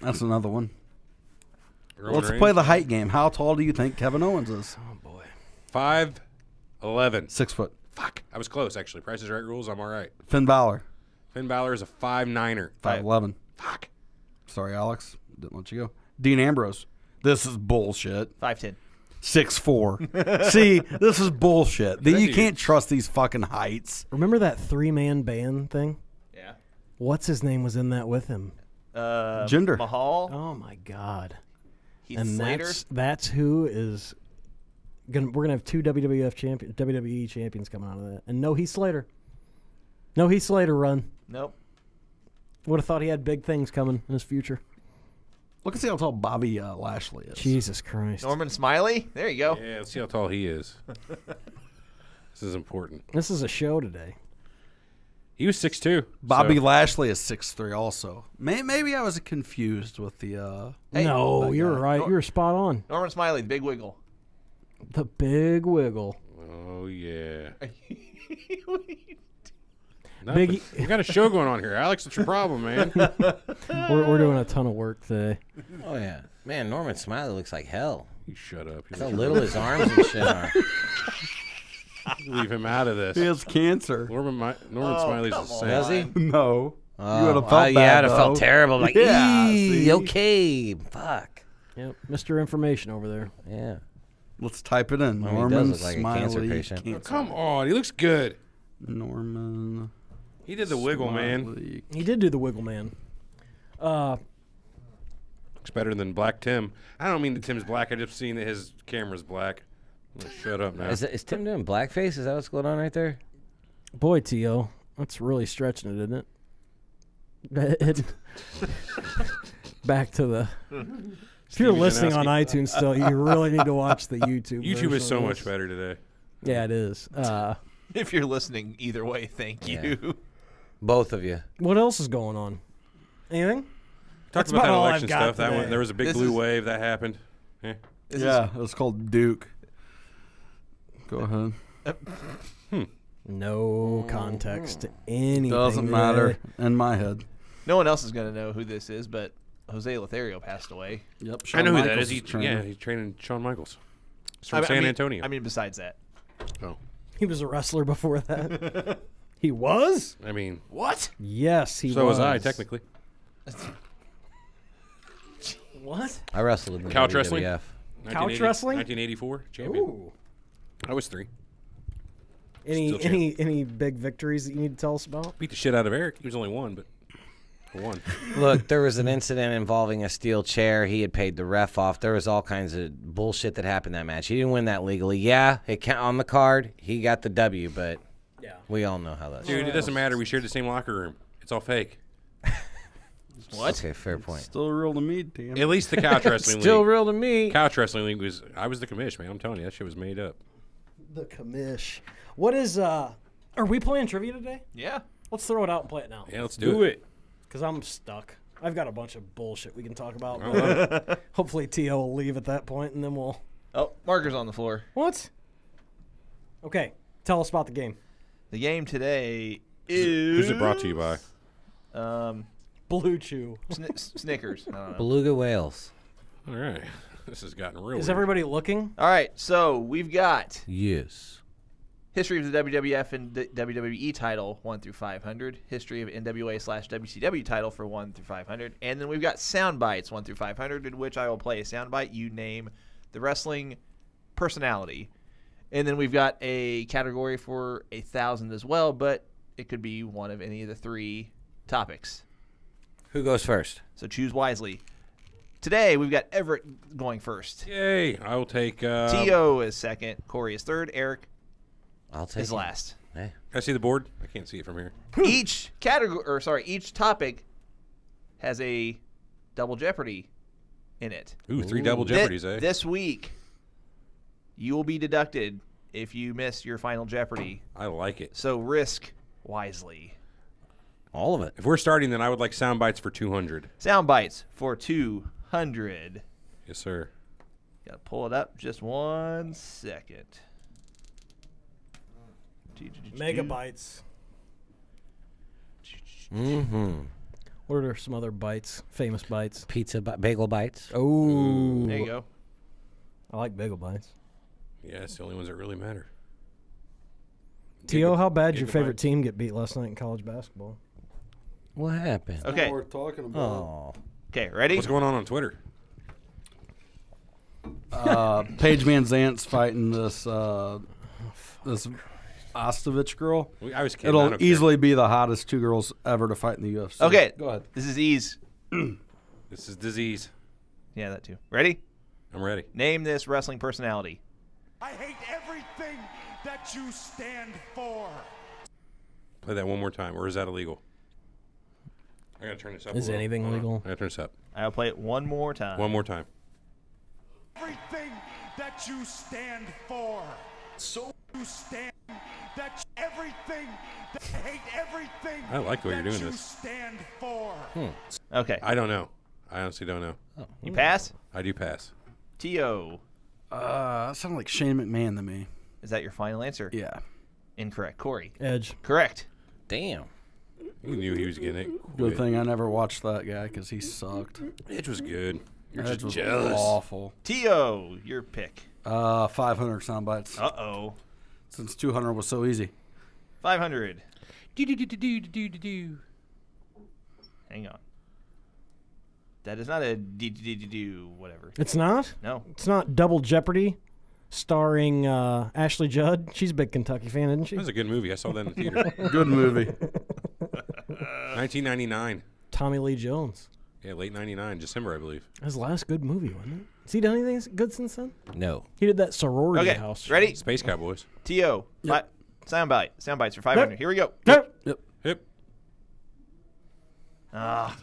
That's another one. Roman Let's Reigns? play the height game. How tall do you think Kevin Owens is? 5'11". 6 foot. Fuck. I was close, actually. Price is Right rules. I'm all right. Finn Balor, Finn Balor is a 5'9". 5'11". Fuck. Sorry, Alex. Didn't let you go. Dean Ambrose. This is bullshit. 5'10". 6'4". See, this is bullshit. You dude- can't trust these fucking heights. Remember that 3-man band thing? Yeah. What's his name was in that with him? Jinder. Mahal. Oh, my God. Heath And Slater. that's who is gonna. We're gonna have 2 WWE champions coming out of that, and no Heath Slater. No Heath Slater run. Nope. Would have thought he had big things coming in his future. Look and see how tall Bobby Lashley is. Jesus Christ. Norman Smiley. There you go. Yeah, let's see how tall he is. This is important. This is a show today. He was 6'2". Bobby so- Lashley is 6'3" also. Maybe I was confused with the. Hey, no, you're right. You're spot on. Norman Smiley, the Big Wiggle. The Big Wiggle. Oh, yeah. Biggie- We got a show going on here. Alex, what's your problem, man? We're doing a ton of work today. Oh, yeah. Man, Norman Smiley looks like hell. You shut up. You How little his arms and shit are. leave him out of this. He has cancer. Norman Smiley's the same. Does he? No. Oh, you would have felt bad. yeah, I'd have though. felt terrible. Like, Yeah, "Eee, see? okay, fuck. Yep, Mr. Information over there. Yeah. Let's type it in. Well, he Norman does look like a Smiley. cancer patient. Oh, come on, he looks good. Norman. He did the wiggle, man. Smiley. He did do the Wiggle Man. Looks better than Black Tim. I don't mean that Tim's black. I just seen that his camera's black. Shut up now. Is Tim doing blackface? Is that what's going on right there? Boy, T.O., that's really stretching it, isn't it? Back to the... If you're Stevie listening on Janowski. iTunes still, you really need to watch the YouTube YouTube version is so of much this. better today. Yeah, it is. If you're listening, either way, thank Yeah. you. Both of you. What else is going on? Anything? Talked That's about that about all election I've got stuff. That today. one, there was a big This blue is- wave that happened. Yeah. This Yeah, it was called Duke. Go ahead. No context to anything. Doesn't matter in my head. No one else is going to know who this is, but Jose Lothario passed away. Yep. I know who that Michaels is. trainer. Yeah, he's training Shawn Michaels. He's from San Antonio. I mean, besides that. Oh. He was a wrestler before that. He was? I mean, What? Yes, he was. so was I, technically. What? I wrestled in the Couch wrestling? WWF. Couch wrestling? 1984, champion. Ooh. I was 3. Any Still any big victories that you need to tell us about? Beat the shit out of Eric. He was only 1, but I won. Look, there was an incident involving a steel chair. He had paid the ref off. There was all kinds of bullshit that happened that match. He didn't win that legally. Yeah, it count on the card. He got the W, but we all know how that's. Dude, it doesn't matter. We shared the same locker room. It's all fake. What? Okay, fair point. Still real to me, damn. At least the couch wrestling Still league. real to me. Couch wrestling league was. I was the commish, man. I'm telling you, that shit was made up. The commish. What is Are we playing trivia today? Yeah. Let's throw it out and play it now. Yeah, let's do it. Because I'm stuck. I've got a bunch of bullshit we can talk about. I love it. Hopefully T.O. will leave at that point, and then we'll... Oh, marker's on the floor. What? Okay, tell us about the game. The game today is... Who's it brought to you by? Blue Chew. Snickers. I don't know. Beluga whales. All right. This has gotten real. Is weird. everybody looking? All right, so we've got Yes. history of the WWF and WWE title 1 through 500, history of NWA/WCW title for 1 through 500, and then we've got sound bites 1 through 500, in which I will play a sound bite. You name the wrestling personality, and then we've got a category for 1,000 as well, but it could be one of any of the 3 topics. Who goes first? So choose wisely. Today we've got Everett going first. Yay! I will take. T.O. is second. Corey is third. Eric I'll take is it. last. Hey. Can I see the board? I can't see it from here. Each each topic has a double Jeopardy in it. Ooh, 3 double Jeopardies, eh? This week, you will be deducted if you miss your final Jeopardy. I like it. So risk wisely. All of it. If we're starting, then I would like sound bites for 200. Sound bites for 200. Yes, sir. Gotta pull it up. Just 1 second. Megabytes. Mm-hmm. What are some other bites? Famous bites. Pizza, bagel bites. Oh. There you go. I like bagel bites. Yeah, it's the only ones that really matter. T.O., how bad did your favorite Gigabytes. team get beat last night in college basketball? What happened? Okay. What we're talking about. Oh. Okay, ready? What's going on Twitter? Paige Van Zant's fighting this this Ostovich girl. I was kidding. I It'll don't care. easily be the hottest 2 girls ever to fight in the UFC. Okay. Go ahead. This is ease. This is disease. Yeah, that too. Ready? I'm ready. Name this wrestling personality. I hate everything that you stand for. Play that one more time, or is that illegal? I gotta turn this up. Is a little. anything Hold on. legal? I gotta turn this up. I'll play it one more time. One more time. Everything that you stand for. So you stand that everything that I hate everything. I like the way you're that doing you this. stand for. Okay. I don't know. I honestly don't know. You pass? I do pass. T.O. That sounded like Shane McMahon to me. Is that your final answer? Yeah. Incorrect. Corey. Edge. Correct. Damn. You knew he was getting it. Good thing I never watched that guy because he sucked. Edge was good. You're Edge just was jealous. awful. T.O. Your pick. 500 sound bites. Uh-oh. Since 200 was so easy. 500. Do. Hang on. That is not a do whatever. It's not? No. It's not Double Jeopardy starring Ashley Judd. She's a big Kentucky fan, isn't she? That was a good movie. I saw that in the theater. Good movie. 1999. Tommy Lee Jones. Yeah, late 99, December, I believe. His last good movie, wasn't it? Has he done anything good since then? No. He did that sorority Okay. house. Ready? Space Cowboys. T.O. Soundbite. Sound bites for 500. Yep. Here we go. Yep. Hip. Ad.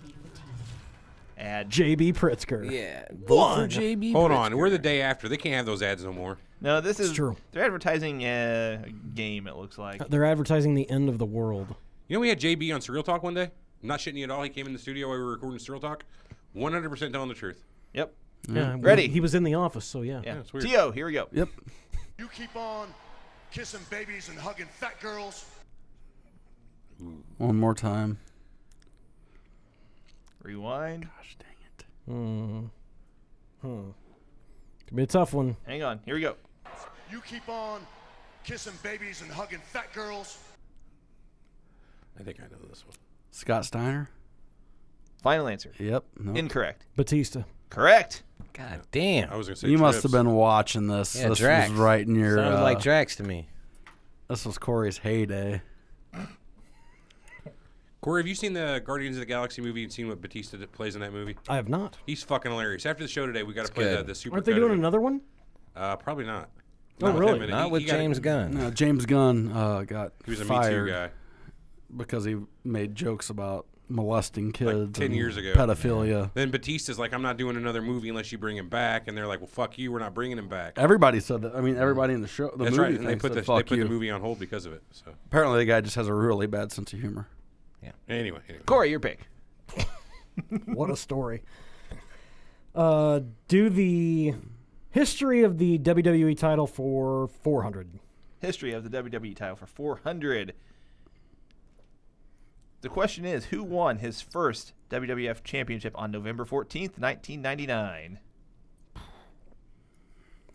J.B. Pritzker. Yeah. One. JB. Hold on. We're the day after. They can't have those ads no more. No, this is true. They're advertising a game, it looks like. They're advertising the end of the world. You know, we had JB on Surreal Talk one day. I'm not shitting you at all. He came in the studio while we were recording Surreal Talk. 100% telling the truth. Yep. Yeah, Ready? He was in the office, so yeah. Yeah. it's weird. T.O., here we go. Yep. You keep on kissing babies and hugging fat girls. One more time. Rewind. Gosh dang it. Could be a tough one. Hang on. Here we go. You keep on kissing babies and hugging fat girls. I think I know this one. Scott Steiner. Final answer. Yep. No. Incorrect. Batista. Correct. God damn. I was gonna say You must Trips. have been watching this. Yeah, this Drax. was right in your. Sounded like Drax to me. This was Corey's heyday. Corey, have you seen the Guardians of the Galaxy movie and seen what Batista plays in that movie? I have not. He's fucking hilarious. After the show today, we got to play good. the super. Aren't they doing another one? Probably not. Oh, Not with really? him in it. Not He with got- James Gunn. No, James Gunn got He was a Me fired Too guy. because he made jokes about molesting kids 10 and years ago. pedophilia. Then Batista's like, I'm not doing another movie unless you bring him back. And they're like, well, fuck you. We're not bringing him back. Everybody said that. I mean, everybody in the show, the That's movie right. And they thing put, said, the, fuck they put you. the movie on hold because of it. So Apparently, the guy just has a really bad sense of humor. anyway. Corey, your pick. What a story. Do the history of the WWE title for 400. History of the WWE title for 400. The question is, who won his first WWF Championship on November 14th, 1999?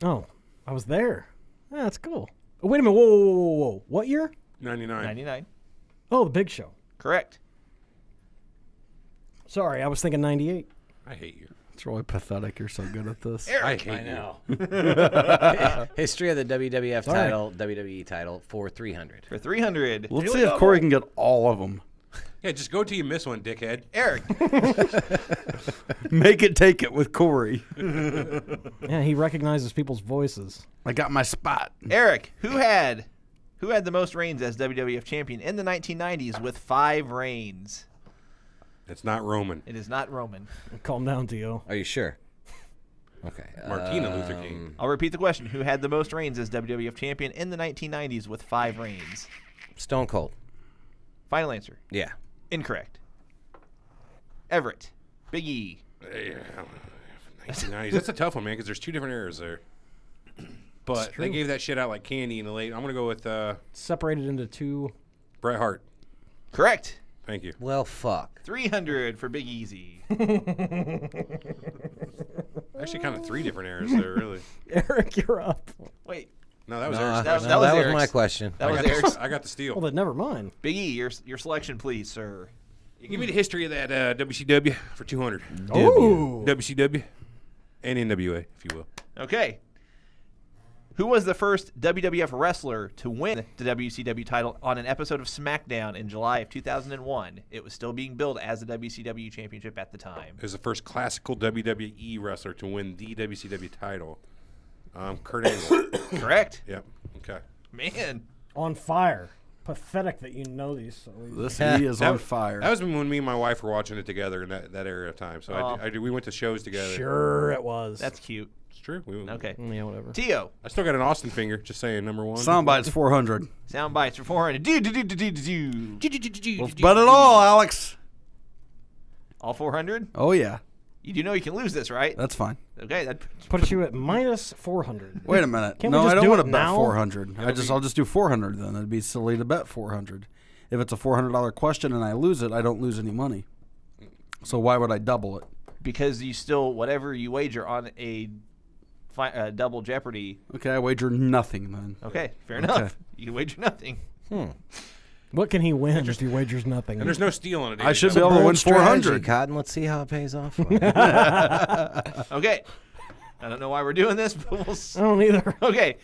Oh, I was there. Ah, that's cool. Oh, wait a minute. Whoa. What year? 99. 99. Oh, the Big Show. Correct. Sorry, I was thinking 98. I hate you. It's really pathetic. You're so good at this. I hate I you. know. History of the WWF Sorry. title, WWE title for 300. For 300. Let's see if Corey can get all of them. Yeah, just go till you miss one, dickhead. Eric. Make it, take it with Corey. Yeah, he recognizes people's voices. I got my spot. Eric, who had the most reigns as WWF champion in the 1990s with 5 reigns? It's not Roman. It is not Roman. Calm down, Tio. Are you sure? Okay. Martina Luther King. I'll repeat the question. Who had the most reigns as WWF champion in the 1990s with 5 reigns? Stone Cold. Final answer. Yeah. Incorrect. Everett. Big E. Yeah, 1990s. That's a tough one, man, because there's 2 different eras there. But they gave that shit out like candy in the late. I'm going to go with Separated into 2. Bret Hart. Correct. Thank you. Well, fuck. 300 for Big Easy. Actually, kind of 3 different eras there, really. Eric, you're up. Wait. No, that was No, Eric's that- question. that was was Eric's. my question. That was I got Eric's. I got the steal. Well, then never mind. Big E, your selection, please, sir. Give me the history of that WCW for 200. Ooh. WCW and NWA, if you will. Okay. Who was the first WWF wrestler to win the WCW title on an episode of SmackDown in July of 2001? It was still being billed as the WCW Championship at the time. It was the first classical WWE wrestler to win the WCW title. Kurt Angle. Correct. Yep. Okay. Man. On fire. Pathetic that you know these. So This he is on fire. That was when me and my wife were watching it together in that area of time. So Oh. we went to shows together. sure it was. That's cute. It's true. Okay. Yeah, whatever. Tio. I still got an Austin finger. Just saying, number 1. Soundbites 400. Sound bites for 400. Let's bet it all, Alex. All 400? Oh, yeah. You do know you can lose this, right? That's fine. Okay. That Put you at minus 400. Wait a minute. Can't we No, just I don't do want it to bet now? 400. I'll just do 400 then. It'd be silly to bet 400. If it's a $400 question and I lose it, I don't lose any money. So why would I double it? because you still, whatever you wager on a double Jeopardy. Okay, I wager nothing then. Okay, fair enough. You wager nothing. What can he win if he wagers nothing? And there's no steal on it. I should It's be a able to bold win strategy, 400. Cotton. Let's see how it pays off. For you. Okay. I don't know why we're doing this, but we'll. I don't either. Okay.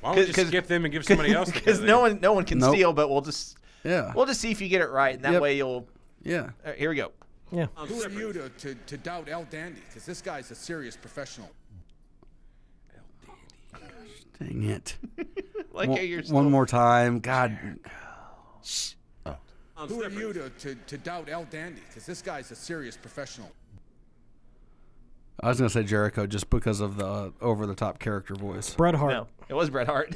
Why don't we just 'cause- skip them and give somebody else? Because no one can Nope. steal, but we'll just Yeah. see if you get it right, and that Yep. way you'll. Yeah. Here we go. Yeah. Who are you to doubt El Dandy? Because this guy's a serious professional. Dang it. Like One- you're one more time. God. Who are you to doubt El Dandy? Because this guy's a serious professional. I was going to say Jericho just because of the over-the-top character voice. Bret Hart. No, it was Bret Hart.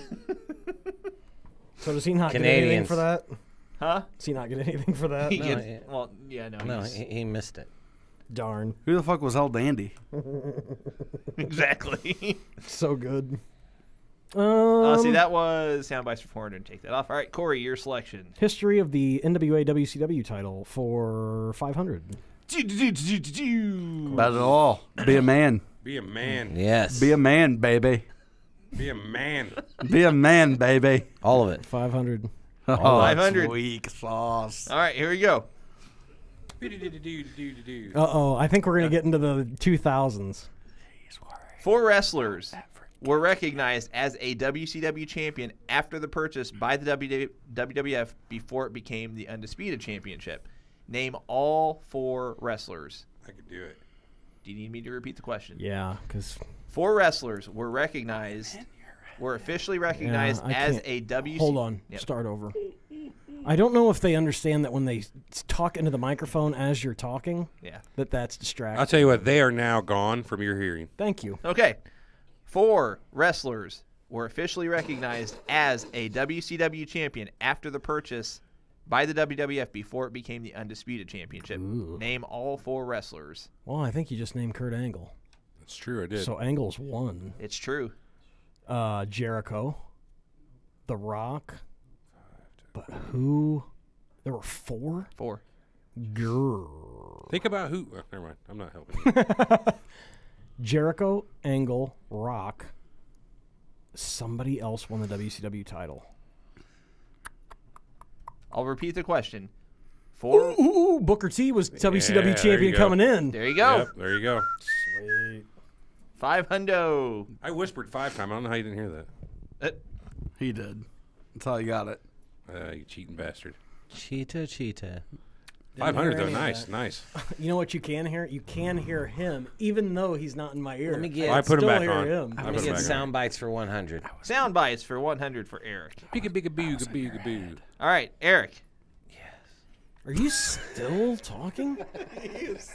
So does he not get anything Canadians. for that? Huh? Does he not get anything for that? He No. gets, well, yeah, no. No, he's- he missed it. Darn. Who the fuck was El Dandy? exactly. So good. See, that was soundbites for 400. Take that off. All right, Corey, your selection. History of the NWA WCW title for 500. Bet it all. Be a man. Be a man. Yes. Be a man, baby. Be a man. Be a man, baby. All of it. 500. Oh, 500. that's weak sauce. All right, here we go. Uh-oh. I think we're going to get into the 2000s. 4 wrestlers were recognized as a WCW champion after the purchase by the WWF before it became the Undisputed Championship. Name all 4 wrestlers. I could do it. Do you need me to repeat the question? Yeah, because 4 wrestlers were officially recognized as a WCW. Hold on. Yep. Start over. I don't know if they understand that when they talk into the microphone as you're talking, Yeah. that's distracting. I'll tell you what, they are now gone from your hearing. Thank you. Okay. 4 wrestlers were officially recognized as a WCW champion after the purchase by the WWF before it became the Undisputed Championship. Ooh. Name all 4 wrestlers. Well, I think you just named Kurt Angle. That's true, I did. So Angle's 1. It's true. Jericho. The Rock. But who? There were 4? 4. Grrr. Think about who. Oh, never mind. I'm not helping you. Jericho, Angle, Rock. Somebody else won the WCW title. I'll repeat the question. 4. Ooh, Booker T was WCW there champion you go. coming in. There you go. Yep, there you go. Sweet. 500. I whispered 5 times. I don't know how you didn't hear that. He did. That's how you got it. You cheating bastard. Cheetah. 500 though. any of Nice, that. nice. You know what you can hear? You can hear him, even though he's not in my ear. Let me get- I put him still back hear on. him. I I'm put going him to get back on. sound bites for 100. Sound bites for 100 for Eric. Big-a-boo-ga-boo-ga-boo. All right, Eric. Are you still talking?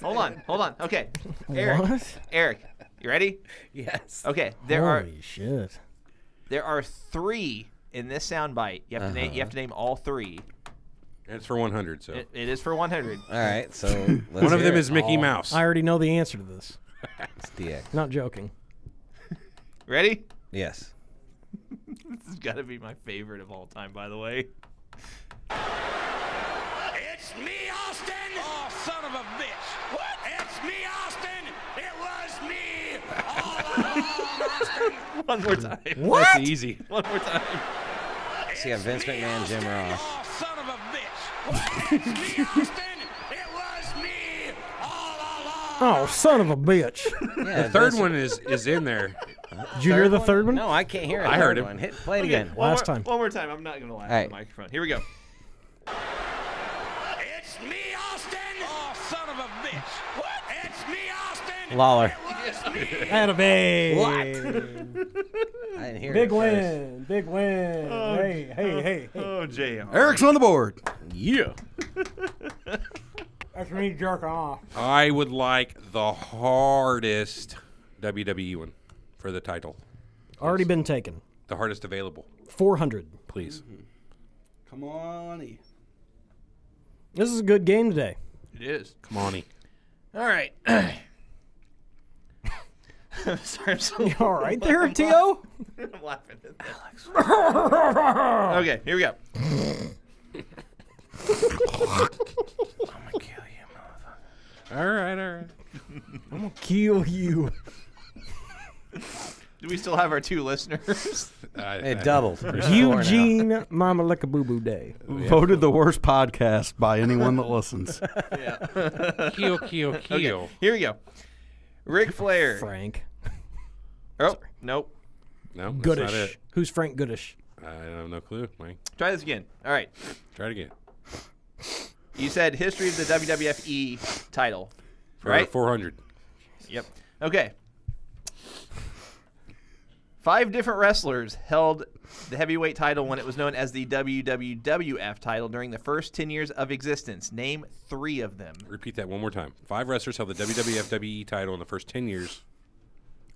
Hold on. Okay. Eric. What? Eric, you ready? Yes. Okay. Holy shit. There are 3 in this sound bite. You have to name all 3. And it's for 100, so. It is for 100. All right, so let's One of hear them it. is Mickey Mouse. I already know the answer to this. It's DX. Not joking. Ready? Yes. This has got to be my favorite of all time, by the way. It's me, Austin! Oh, son of a bitch! What? It's me, Austin! It was me! All along, Austin! One more time. What? That's easy. One more time. So you have Vince McMahon, Jim Ross. Oh, son of a bitch! What? It's me, Austin! It was me! All along! Oh, son of a bitch. Yeah, The third one is in there. Did you hear the third one? No, I can't hear it. I heard Third him. one. Play it again. Last time. One more time. I'm not going to laugh All right. at the microphone. Here we go. It's me, Austin! Oh, son of a bitch! What? It's me, Austin! Lawler. It was me! Attaboy. I didn't hear Big it at first. win. Big win. Hey. Oh, JR. Eric's on the board. Yeah. That's me jerking off. I would like the hardest WWE one for the title. Already been taken. The hardest available, 400. please. Come on. This is a good game today. It is. Come on. All right. Sorry, I'm so You all right there, T.O.? I'm laughing at that. Okay, here we go. All right. I'm going to kill you. Do we still have our 2 listeners? It doubled. There's 4 now. Eugene Mama Lick a Boo Boo Day. Voted the worst podcast by anyone that listens. Kill. Okay, here we go. Ric Flair. Frank. Oh, nope. No, that's not Goodish. it. Who's Frank Goodish? I have no clue, Mike. Try this again. All right. Try it again. You said history of the WWFE title, For right? 400. Yep. Okay. 5 different wrestlers held the heavyweight title when it was known as the WWF title during the first 10 years of existence. Name 3 of them. Repeat that one more time. 5 wrestlers held the WWF title in the first 10 years.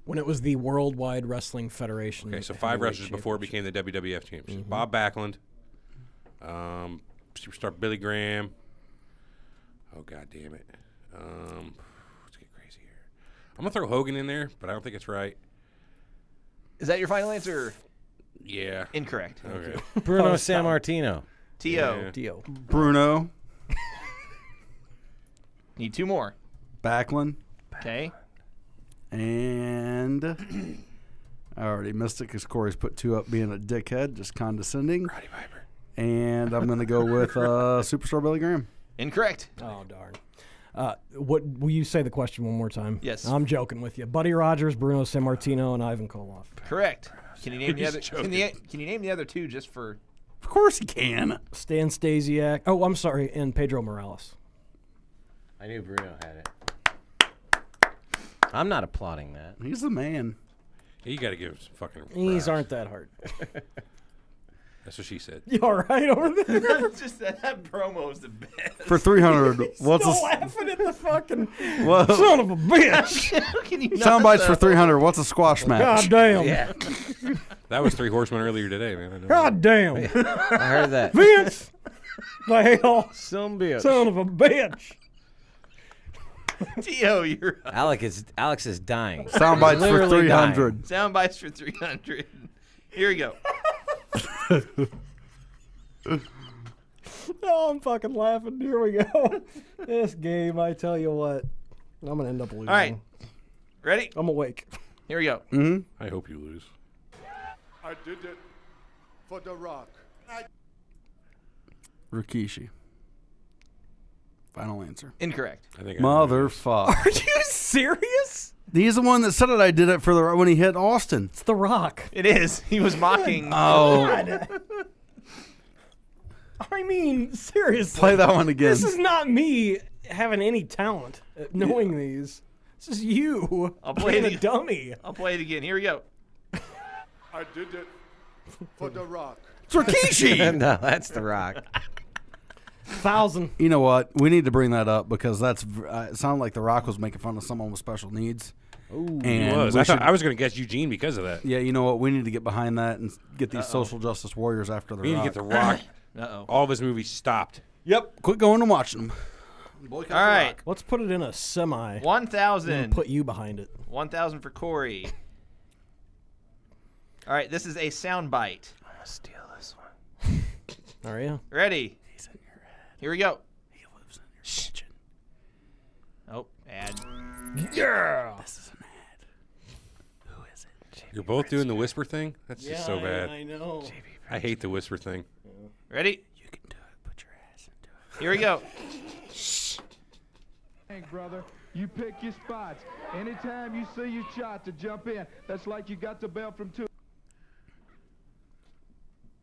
When it was the Worldwide Wrestling Federation. Okay, so 5 Heavyweight wrestlers before it became the WWF Championship. Bob Backlund, superstar Billy Graham. Oh, God damn it. Let's get crazy here. I'm going to throw Hogan in there, but I don't think it's right. Is that your final answer? Yeah. Incorrect. Okay. Bruno Sammartino. T.O. Yeah. Dio. Bruno, Need 2 more. Backlund, Okay. and I already missed it because Corey's put 2 up being a dickhead, just condescending. Roddy Piper. And I'm going to go with Superstar Billy Graham. Incorrect. Oh, darn. What will you say the question one more time? Yes. I'm joking with you. Buddy Rogers, Bruno Sammartino, and Ivan Koloff. Correct. Can you name the He's other? Can you name the other 2 just for? Of course he can. Stan Stasiak. Oh, I'm sorry, and Pedro Morales. I knew Bruno had it. I'm not applauding that. He's the man. You got to give him some fucking. These props. aren't that hard. That's what she said. You all right over there? Just that promo is the best. For 300, what's Still a laughing at the fucking what, son of a bitch. How can you not sound bites for know? 300? What's a squash match? God damn. Yeah, That was Three Horsemen earlier today, man. I know. God damn. I heard that. Vince. The hell. Some bitch. Son of a bitch. T.O., you're up. Alex is dying. Sound bites for Literally 300. Sound bites for 300. Here we go. Oh, I'm fucking laughing. Here we go. This game, I tell you what. I'm going to end up losing. All right. Ready? I'm awake. Here we go. I hope you lose. I did it for The Rock. Rikishi. Final answer. Incorrect. I think. I know who it is. Motherfucker. Are you serious? He's the one that said it. I did it for the when he hit Austin. It's The Rock. It is. He was mocking. Oh, I mean, seriously. play that one again. This is not me having any talent at knowing these. This is you I'll play being it a dummy. I'll play it again. Here we go. I did it for The Rock. It's Rikishi. No, that's The Rock. 1,000. You know what? We need to bring that up because that's it sounded like The Rock was making fun of someone with special needs. Ooh. And Was. we I, thought, should- I was going to guess Eugene because of that. yeah, you know what? We need to get behind that and get these social justice warriors after The We need to Rock. get The Rock. Uh-oh. All of his movies stopped. Yep. Quit going and watching them. All right. Let's put it in a semi. 1,000. And put you behind it. 1,000 for Corey. All right. This is a sound bite. I'm gonna steal this one. Are you? Ready? He's in your head. Here we go. He lives in your kitchen. Oh, ad. Yeah. This is an ad. Who is it? You're both doing the whisper thing? That's just so bad. I know. I hate the whisper thing. Ready? You can do it. Put your ass into it. Here we go. Hey, brother, you pick your spots. Anytime you see your shot to jump in, that's like you got the belt from two.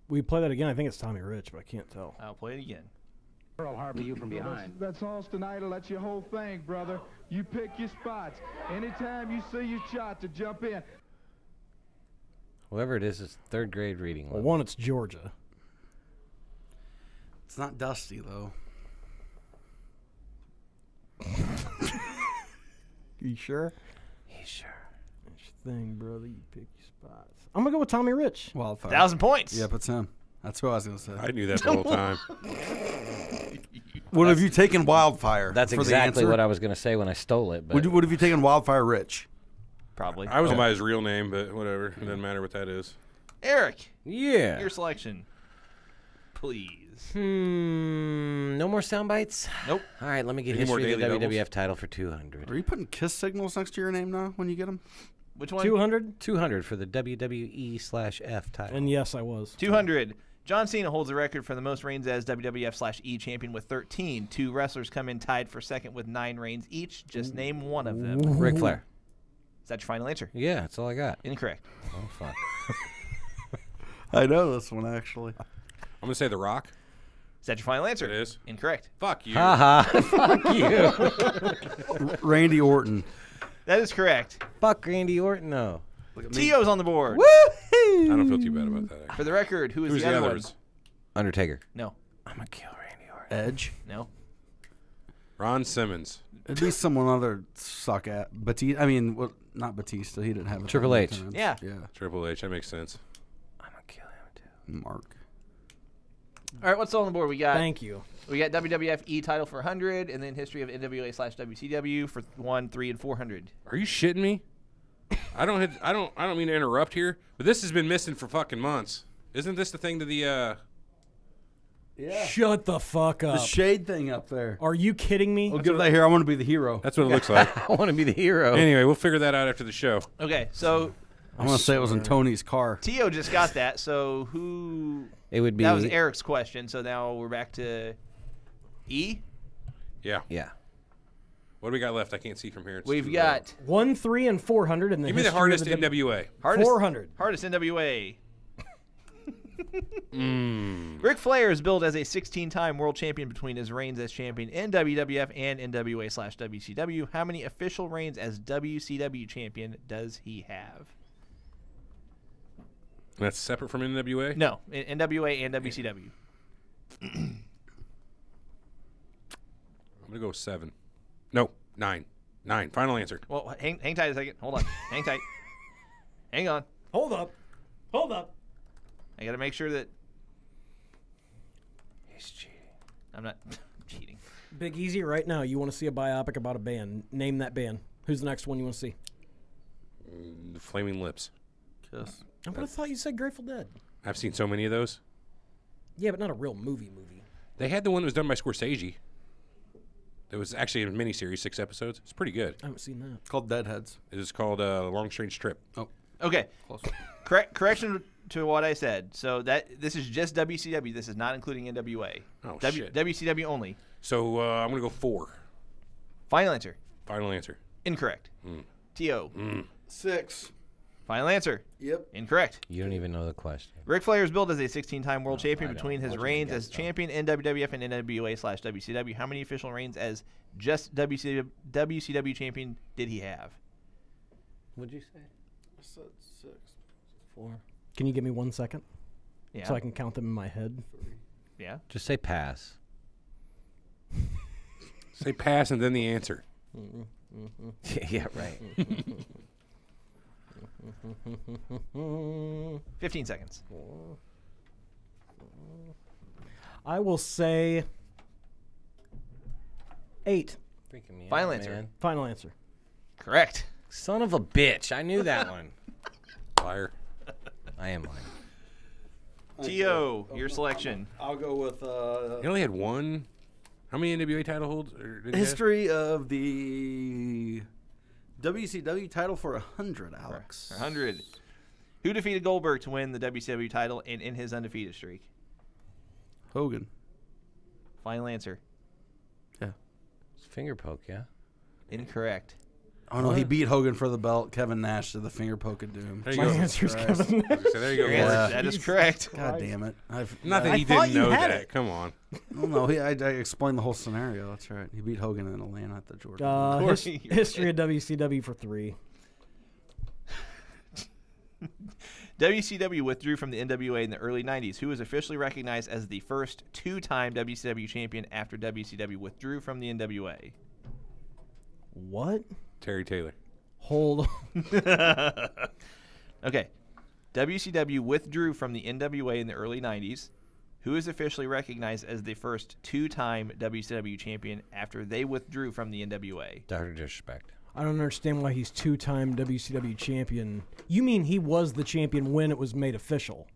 We play that again. I think it's Tommy Rich, but I can't tell. I'll play it again. Pearl Harbor you from behind. That's Austin Idol. That's your whole thing, brother. You pick your spots. Anytime you see your shot to jump in. Whoever it is 3rd grade reading Well, level. one, it's Georgia. It's not Dusty though. You sure? He's sure. That's your thing, brother. You pick your spots. I'm going to go with Tommy Rich. Wildfire. 1,000 points. Yep, it's him. That's who I was gonna say. I knew that the whole time. What have you taken Wildfire? That's for exactly the answer? what I was gonna say when I stole it. But Would have you taken Wildfire Rich? Probably. I was going by his real name, but whatever. It doesn't matter what that is. Eric, yeah. your selection. Please. No more sound bites? Nope. All right, let me get Any more history of the daily WWF doubles? title for 200. Are you putting kiss signals next to your name now when you get them? Which one? 200? 200 for the WWE/F title. And yes, I was. 200. John Cena holds the record for the most reigns as WWF/E champion with 13. 2 wrestlers come in tied for second with 9 reigns each. Just name one of them. Ric Flair. Is that your final answer? Yeah, that's all I got. Incorrect. Oh, fuck. I know this one actually. I'm going to say The Rock. Is that your final answer? It is. Incorrect. Fuck you. Haha. Fuck you. Randy Orton. That is correct. Fuck Randy Orton, no. T.O.'s on the board. I don't feel too bad about that. Actually. For the record, who is Who's the the other one? others? Undertaker. No. I'm going to kill Randy Orton. Edge. No. Ron Simmons. It'd be someone other suck at Batista. I mean, well, not Batista. He didn't have it Triple that many H. times. Yeah. Yeah. Triple H. That makes sense. I'm going to kill him, too. Mark. All right, what's on the board? We got Thank you. WWF E title for 100, and then history of NWA/WCW for 1, 3, and 400. Are you shitting me? I don't mean to interrupt here, but this has been missing for fucking months. Isn't this the thing to the Yeah. Shut the fuck The up. shade thing up there. Are you kidding me? I'll give that here. I want to be the hero. That's what it looks like. I want to be the hero. Anyway, we'll figure that out after the show. Okay, so I'm going to say it was in Tony's car. Tio just got that, so who... It would be... That was Eric's question, so now we're back to E? Yeah. Yeah. What do we got left? I can't see from here. It's We've too got... 1, 3, and 400 in the Give me the history hardest of the NWA. 400. Hardest NWA. Ric Flair is billed as a 16-time world champion between his reigns as champion in WWF and NWA/WCW. How many official reigns as WCW champion does he have? That's separate from NWA? No, NWA and WCW. I'm going to go with 7. No, 9. 9. Final answer. Well, hang tight a second. Hold on. Hang tight. Hang on. Hold up. Hold up. I got to make sure that He's cheating. I'm not cheating. Big Easy, right now, you want to see a biopic about a band. Name that band. Who's the next one you want to see? The Flaming Lips. Kiss. I would have thought you said Grateful Dead. I've seen so many of those. Yeah, but not a real movie. They had the one that was done by Scorsese. It was actually a miniseries, 6 episodes. It's pretty good. I haven't seen that. It's called Deadheads. It is called Long Strange Trip. Oh, Okay. close. Correction to what I said. So this is just WCW. This is not including NWA. Oh, shit. WCW only. So I'm going to go 4. Final answer. Final answer. Incorrect. T.O. 6. Final answer. Yep. Incorrect. You don't even know the question. Ric Flair is billed as a 16-time world champion I between don't. his What'd you reigns guess, as though? champion in WWF and NWA/WCW. How many official reigns as just WCW champion did he have? What'd you say? I said 6. 4. Can you give me 1 second? Yeah. So I can count them in my head? Yeah. Just say pass. Say pass and then the answer. Yeah, right. 15 seconds. I will say 8. Freaking me Final out, answer. man. Final answer. Correct. Son of a bitch. I knew that one. Liar. I am lying. T.O., your selection. I'll go with He only had 1. How many NWA title holds? Did he have? history of the WCW title for 100, Alex. 100. Who defeated Goldberg to win the WCW title and in his undefeated streak? Hogan. Final answer. Yeah. It's finger poke, yeah? Incorrect. Oh, no, he beat Hogan for the belt. Kevin Nash to the finger poke of doom. There you My go. answer's Christ. Kevin Nash. So there you go. Your answer- Yeah. That is correct. God damn it. Not that I he thought didn't you know had that. it. Come on. Well, no, I explained the whole scenario. That's right. He beat Hogan in Atlanta at the Georgia. History of WCW for 3. WCW withdrew from the NWA in the early 90s. Who was officially recognized as the first 2-time WCW champion after WCW withdrew from the NWA? What? Terry Taylor. Hold on. Okay. WCW withdrew from the NWA in the early 90s. Who is officially recognized as the first 2-time WCW champion after they withdrew from the NWA? Dr. Disrespect. I don't understand why he's 2-time WCW champion. You mean he was the champion when it was made official?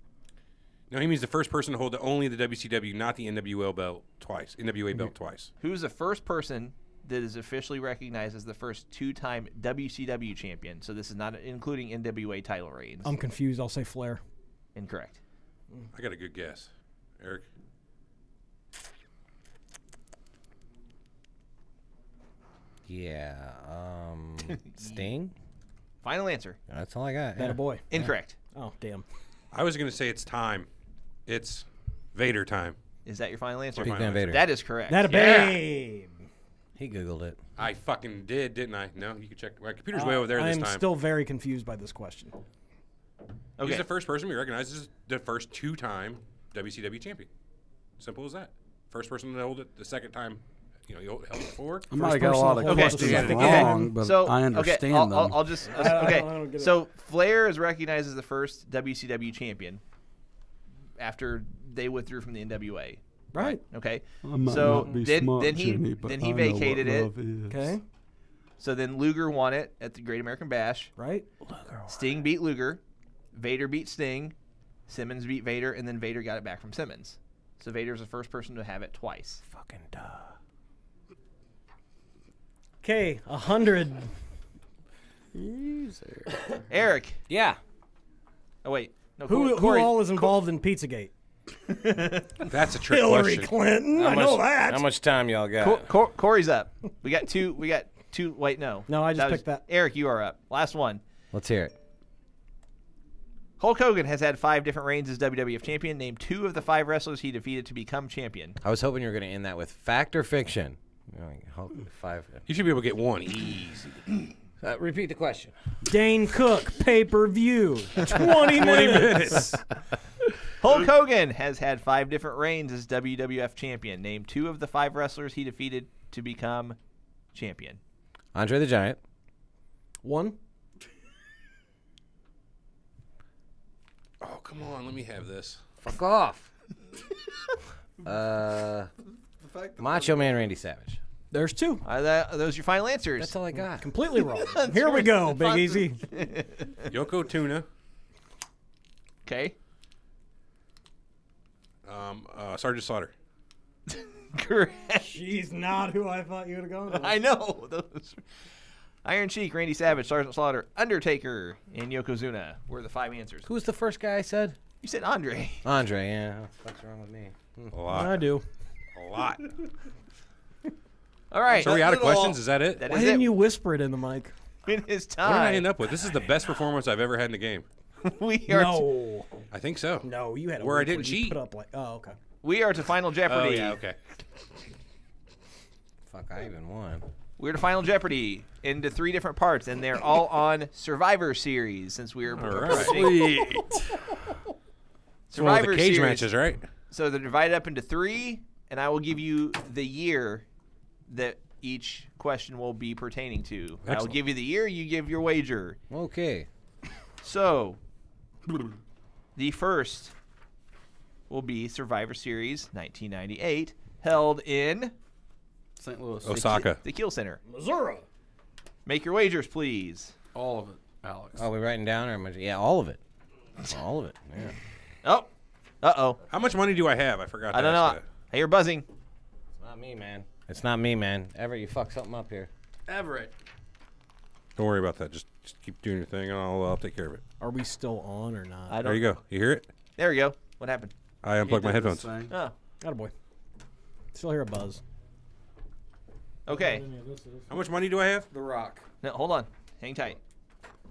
No, he means the first person to hold only the WCW, not the NWA belt twice. NWA belt twice. Who's the first person that is officially recognized as the first 2-time WCW champion? So this is not including NWA title reigns. I'm confused. I'll say Flair. Incorrect. I got a good guess. Eric? Yeah. Sting? Final answer. That's all I got. That Yeah. a boy. Incorrect. Oh, damn. I was going to say it's time. It's Vader time. Is that your final answer? Big Van Vader. That is correct. That a Yeah. babe. He Googled it. I fucking did, didn't I? No, you can check. My computer's way over there this I'm time. still very confused by this question. Okay. He's the first person we recognize as the first 2-time WCW champion. Simple as that. First person to hold it the second time. You know, he held it before. I might have got a lot of person to hold questions the second wrong, time. but So, I okay, understand them. I'll just I don't okay. get it. So Flair is recognized as the first WCW champion after they withdrew from the NWA. Right. Okay. I might So not be then smart, then he Jenny, but then I he know what vacated it. love is. Okay. So then Luger won it at the Great American Bash. Right. Sting beat Luger. Vader beat Sting. Simmons beat Vader, and then Vader got it back from Simmons. So Vader's the first person to have it twice. Fucking duh. Okay, 100. Eric, Yeah. Oh wait, no. Who Corey, all is involved in Pizzagate? That's a trick Hillary question. Clinton. I know that. How much time y'all got? Corey's up. We got two. Wait, no. No, I just was- picked that. Eric, you are up. Last one. Let's hear it. Hulk Hogan has had 5 different reigns as WWF champion. Name 2 of the 5 wrestlers he defeated to become champion. I was hoping you were going to end that with fact or fiction. Five. You should be able to get one easy. Repeat the question. Dane Cook, pay-per-view, 20 minutes. Hulk Hogan has had 5 different reigns as WWF champion. Name 2 of the 5 wrestlers he defeated to become champion. Andre the Giant. 1. Oh, come on. Let me have this. Fuck off. Macho Man Randy Savage. There's 2. Are those your final answers? That's all I got. Completely wrong. Here we go, Big Easy. Yoko Tuna. Okay. Sergeant Slaughter. Correct. She's not who I thought you would have gone with. I know. Iron Sheik, Randy Savage, Sergeant Slaughter, Undertaker, and Yokozuna were the 5 answers. Who was the first guy I said? You said Andre. Andre, yeah. What the fuck's wrong with me? A lot. I do. A lot. All right. So are we out of questions? Is that it? That Why is didn't it. you whisper it in the mic? It is What did I time. end up with? This is the best performance I've ever had in a game. We are No. I think so. No, you had a Where I week didn't you cheat. Put up like, oh, okay. we are to Final Jeopardy. Oh, yeah, okay. Fuck, I even won. We're to Final Jeopardy into 3 different parts, and they're all on Survivor Series since we're right. Sweet. It's one of Survivor the cage Series. matches, right? So they're divided up into 3, and I will give you the year that each question will be pertaining to. I will Excellent. give you the year, you give your wager. Okay. So, the first will be Survivor Series 1998, held in St. Louis. Osaka. the Kiel Center. Missouri. Make your wagers, please. All of it, Alex. Are we writing down or am I? Yeah, all of it. All of it. Yeah. Oh, uh-oh. How much money do I have? I forgot. I don't know. I hear buzzing. It's not me, man. It's not me, man. Everett, you fucked something up here. Everett. Don't worry about that. Just keep doing your thing, and I'll take care of it. Are we still on or not? I don't. There you go. You hear it? There we go. What happened? I unplugged my headphones. Oh, Attaboy. Still hear a buzz. okay. How much money do I have? The Rock. No, hold on. Hang tight.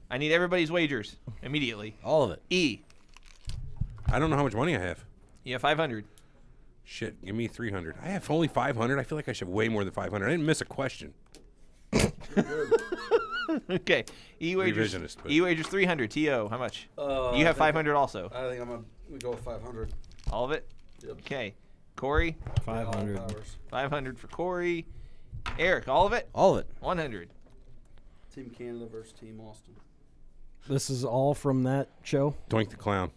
I need everybody's wagers immediately. All of it. E, I don't know how much money I have. you have 500. Shit, give me 300. I have only 500. I feel like I should have way more than 500. I didn't miss a question. Okay. E wagers. Revisionist, but- E wagers 300. To how much? You I have think 500 also. I think we go with 500. All of it. Yep. Okay. Corey, 500. 500 for Corey. Eric, all of it. All of it. 100. Team Canada versus Team Austin. This is all from that show? Doink the Clown.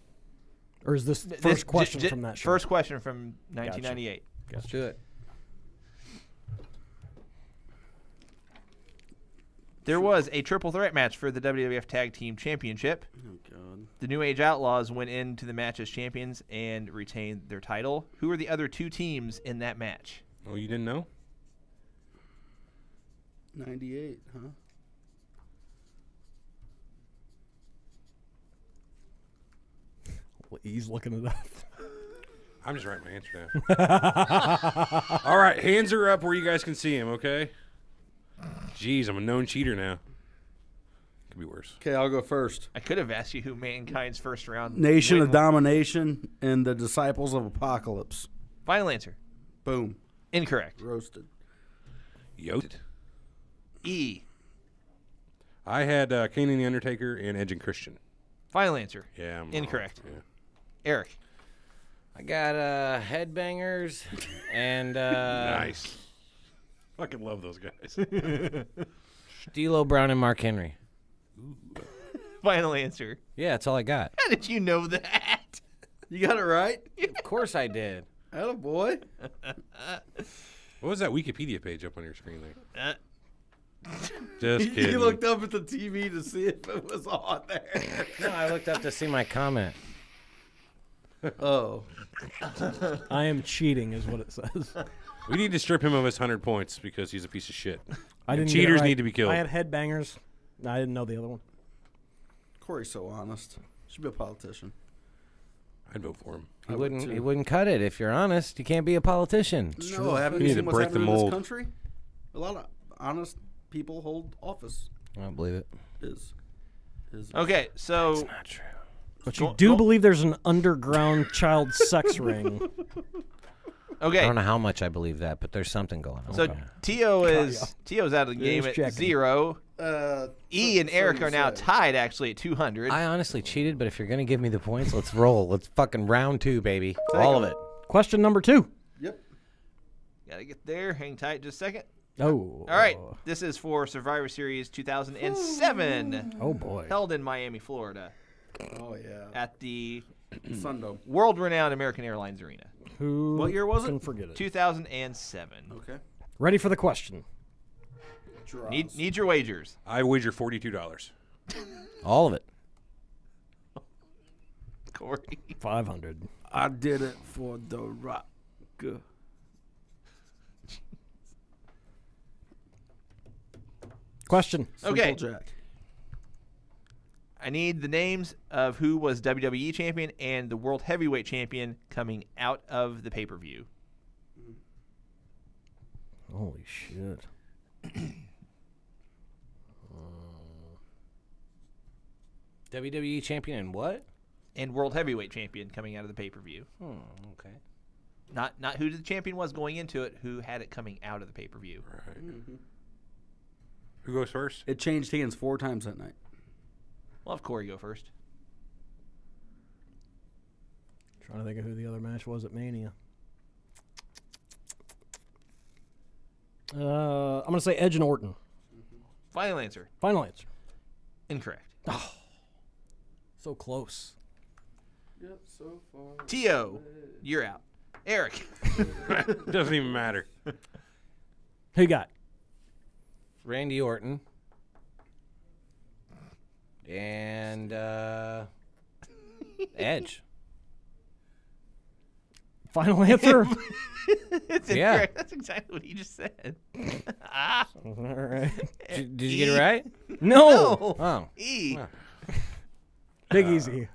Or is this first question from that show? First question from 1998. Let's do it. There was a triple threat match for the WWF Tag Team Championship. Oh, God. The New Age Outlaws went into the match as champions and retained their title. Who were the other 2 teams in that match? Oh, you didn't know? 98, huh? He's looking it up. I'm just writing my answer down. All right, hands are up where you guys can see him, okay? Jeez, I'm a known cheater now. Could be worse. Okay, I'll go first. I could have asked you who Mankind's first round Nation win of Domination and the Disciples of Apocalypse. Final answer. Boom. Incorrect. Roasted. Yoted. E. I had Kane and the Undertaker and Edge and Christian. Final answer. Yeah, I'm Incorrect. wrong. Yeah. Eric. I got Headbangers and Nice. Fucking love those guys. D'Lo Brown and Mark Henry. Final answer. Yeah, that's all I got. How did you know that? You got it right? Of course I did. Attaboy. What was that Wikipedia page up on your screen there? Just He kidding. looked up at the TV to see if it was on there. No, I looked up to see my comment. Oh. I am cheating, is what it says. We need to strip him of his 100 points because he's a piece of shit. I And didn't get it cheaters right. need to be killed. I had headbangers. I didn't know the other one. Corey's so honest. Should be a politician. I'd vote for him. He wouldn't cut it. If you're honest, you can't be a politician. No, haven't You you need seen to what's break the happening in mold. this country? A lot of honest people hold office. I don't believe it. Is Okay, so It's not true. But you do believe there's an underground child sex ring. okay. I don't know how much I believe that, but there's something going on. So Tio's out of the game Just at checking. 0. E and Eric are now tied actually at 200. I honestly cheated, but if you're going to give me the points, let's roll. Let's fucking round 2, baby. All of it. Question number 2. Yep. Gotta get there. Hang tight just a second. Oh. All right. This is for Survivor Series 2007. Oh, boy. Held in Miami, Florida. Oh yeah. At the Sundome. world-renowned American Airlines Arena. What year was it? Couldn't forget it. 2007. Okay. Ready for the question. Need your wagers. I wager $42. All of it. Corey. 500. I did it for the Rock. Question. Okay. Simple Jack. I need the names of who was WWE champion and the World Heavyweight champion coming out of the pay-per-view. Holy shit. WWE champion and what? And World Heavyweight champion coming out of the pay-per-view. Okay. Not who the champion was going into it, who had it coming out of the pay-per-view. Right. Who goes first? It changed hands 4 times that night. We'll have Corey go first. Trying to think of who the other match was at Mania. I'm going to say Edge and Orton. Final answer. Final answer. Incorrect. Oh, so close. Yep, so far. Tio, you're out. Eric. Doesn't even matter. Who you got? Randy Orton. And Edge. Final answer? It's Yeah. incorrect. That's exactly what he just said. All right. Did you get it right? No. Oh. E. Big Easy.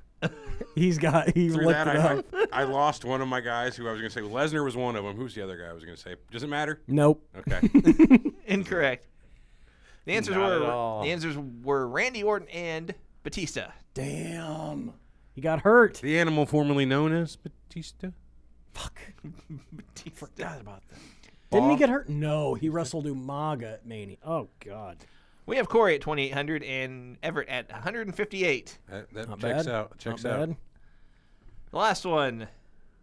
He Through looked that, it up. I lost one of my guys who I was going to say. Lesnar was one of them. Who's the other guy I was going to say? Does it matter? Nope. Okay. Incorrect. The answers Not at all. were Randy Orton and Batista. Damn. He got hurt. The animal formerly known as Batista. Fuck. Batista. Forgot about that. Didn't he get hurt? No. He wrestled Umaga at Mania. Oh, God. We have Corey at 2,800 and Everett at 158. That Not checks bad. out. Checks Not out. bad. The last one,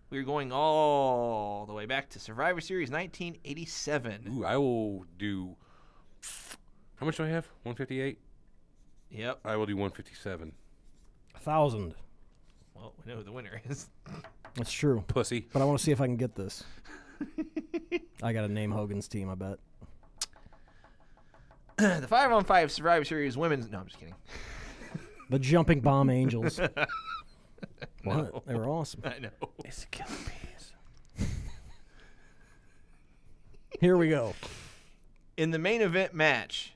we're going all the way back to Survivor Series 1987. Ooh, I will do. How much do I have? 158. Yep. I will do 157. 1,000. Well, we know who the winner is. That's true. Pussy. But I want to see if I can get this. I got to name Hogan's team, I bet. The 5-on-5 Survivor Series women's. No, I'm just kidding. The Jumping Bomb Angels. No. What? They were awesome. I know. It's a killer piece. Here we go. In the main event match,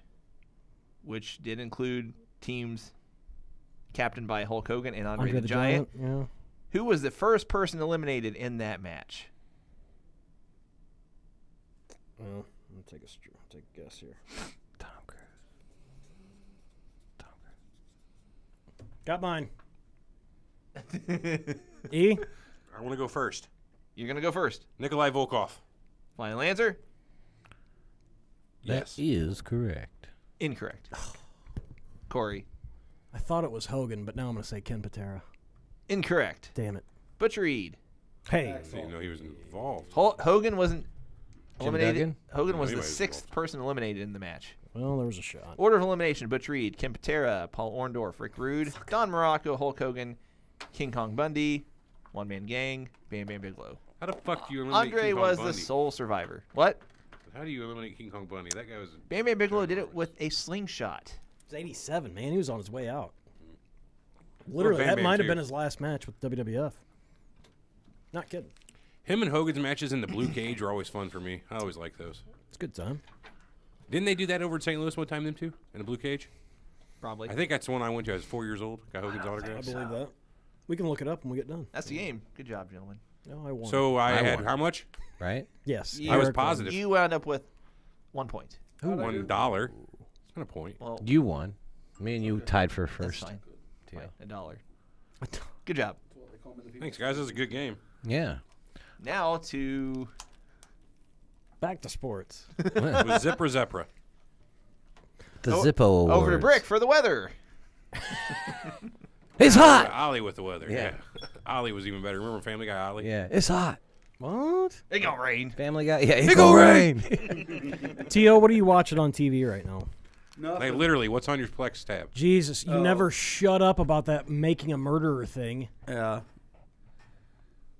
which did include teams captained by Hulk Hogan and Andre the Giant, Yeah. who was the first person eliminated in that match? Well, I'm gonna take a guess here. Tom Cruise. Got mine. E? I want to go first. You're going to go first. Nikolai Volkov. Final answer? Yes. That is correct. Incorrect. Corey. I thought it was Hogan, but now I'm gonna say Ken Patera. Incorrect. Damn it. Butch Reed. Hey. I didn't know he was involved. Hogan wasn't Jim eliminated. Duggan? Hogan was No, he the was sixth involved. person eliminated in the match. Well, there was a shot. Order of elimination: Butch Reed, Ken Patera, Paul Orndorff, Rick Rude, Don Morocco, Hulk Hogan, King Kong Bundy, One Man Gang, Bam Bam Bigelow. How the fuck do you eliminate Andre King Kong was Bundy? the sole survivor. What? How do you eliminate King Kong Bundy? That guy was. Bam Bam Bigelow did it with a slingshot. It's 87, man. He was on his way out. Literally, Bam that Bam, might have too. been his last match with WWF. Not kidding. Him and Hogan's matches in the blue cage were always fun for me. I always liked those. It's a good time. Didn't they do that over in St. Louis one time, them two? In a blue cage? probably. I think that's the one I went to. I was 4 years old. Got Hogan's I autograph. believe that. We can look it up when we get done. That's the game. Good job, gentlemen. No, I won. So I had won. how much? Right? yes, You- I was Eric won. positive. You wound up with 1 point. $1. It's not a point. Well, You won. Me and you tied for that's first. fine. deal. Fine, $1. Good job. Thanks, guys. This was a good game. Yeah. Now to Back to sports. It was Zipper Zepra. The Zippo Awards. over to Brick for the weather. It's hot. Ollie with the weather. Yeah. Yeah. Ollie was even better. Remember Family Guy Ollie? Yeah, it's hot. What? It gonna rain. Family Guy. Yeah, it's It gonna gonna rain. T.O., what are you watching on TV right now? Like literally, what's on your Plex tab? Jesus, you never shut up about that making a murderer thing. Yeah.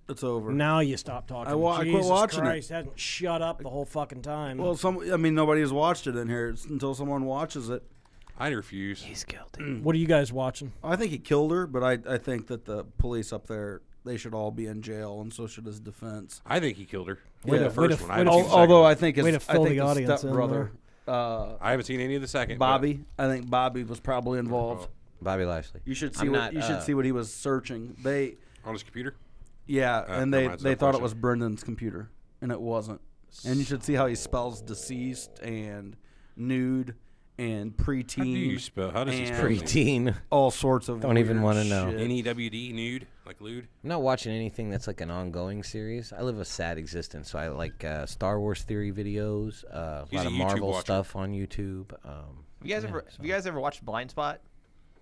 It's over. Now you stop talking. I quit Jesus watching it. Christ, hasn't shut up the whole fucking time. Well, nobody has watched it in here until someone watches it. I refuse. He's guilty. what are you guys watching? I think he killed her, but I think that the police up there, they should all be in jail, and so should his defense. I think he killed her. Way the to- first way to- one. I way to- haven't seen the Although second I think his, Way to fill the audience in stepbrother, I haven't seen any of the second. but- Bobby. I think Bobby was probably involved. Bobby Lashley. You should see I'm what not, you should see what he was searching. They on his computer. and never they mind, it's they no thought it question. was Brendan's computer, and it wasn't. And you should see how he spells deceased and nude and preteen. How do you spell? How does he and spell? Preteen. all sorts of Don't even weird wanna know. shit. NEWD nude like lewd. I'm not watching anything that's like an ongoing series. I live a sad existence, so I like Star Wars theory videos, a He's lot a of YouTube Marvel watcher. stuff on YouTube. Have you guys ever watched Blind Spot?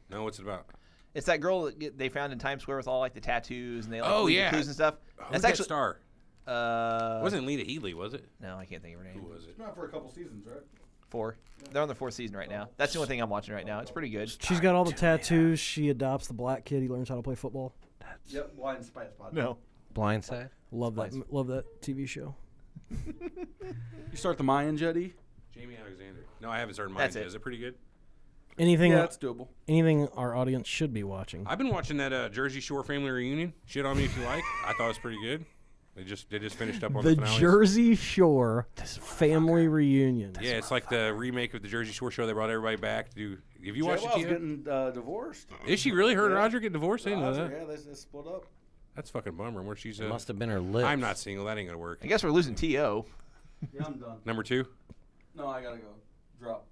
No, what's it about? It's that girl that they found in Times Square with all like the tattoos and they like Oh, leave the yeah. clues and stuff. Who's That's that actually star? it Wasn't Lita Headley, was it? No, I can't think of her name. Who was it? Not for a couple seasons, right? 4. They're on the 4th season right now. That's the only thing I'm watching right now. It's pretty good. She's got all the tattoos. She adopts the black kid. He learns how to play football. Yep, Blind Spot. No. Blindside. Love that. Love that TV show. You start the Mayan Jetty? Jamie Alexander. No, I haven't started mine. That's it. Is it pretty good? Anything? Yeah, it's doable. Anything our audience should be watching. I've been watching that Jersey Shore family reunion. Shit on me if you like. I thought it was pretty good. They just finished up on the The finale. Jersey Shore family reunion. Yeah, it's like the remake of the Jersey Shore show. They brought everybody back to do. Have you watched it? JL's Tia? getting divorced. Is she really? Her and Roger get divorced? I didn't know that. Yeah, they split up. That's fucking bummer. Where she's. It must have been her lips. I'm not single. That ain't gonna work. I guess we're losing T.O. Yeah, I'm done. Number 2. No, I gotta go. Drop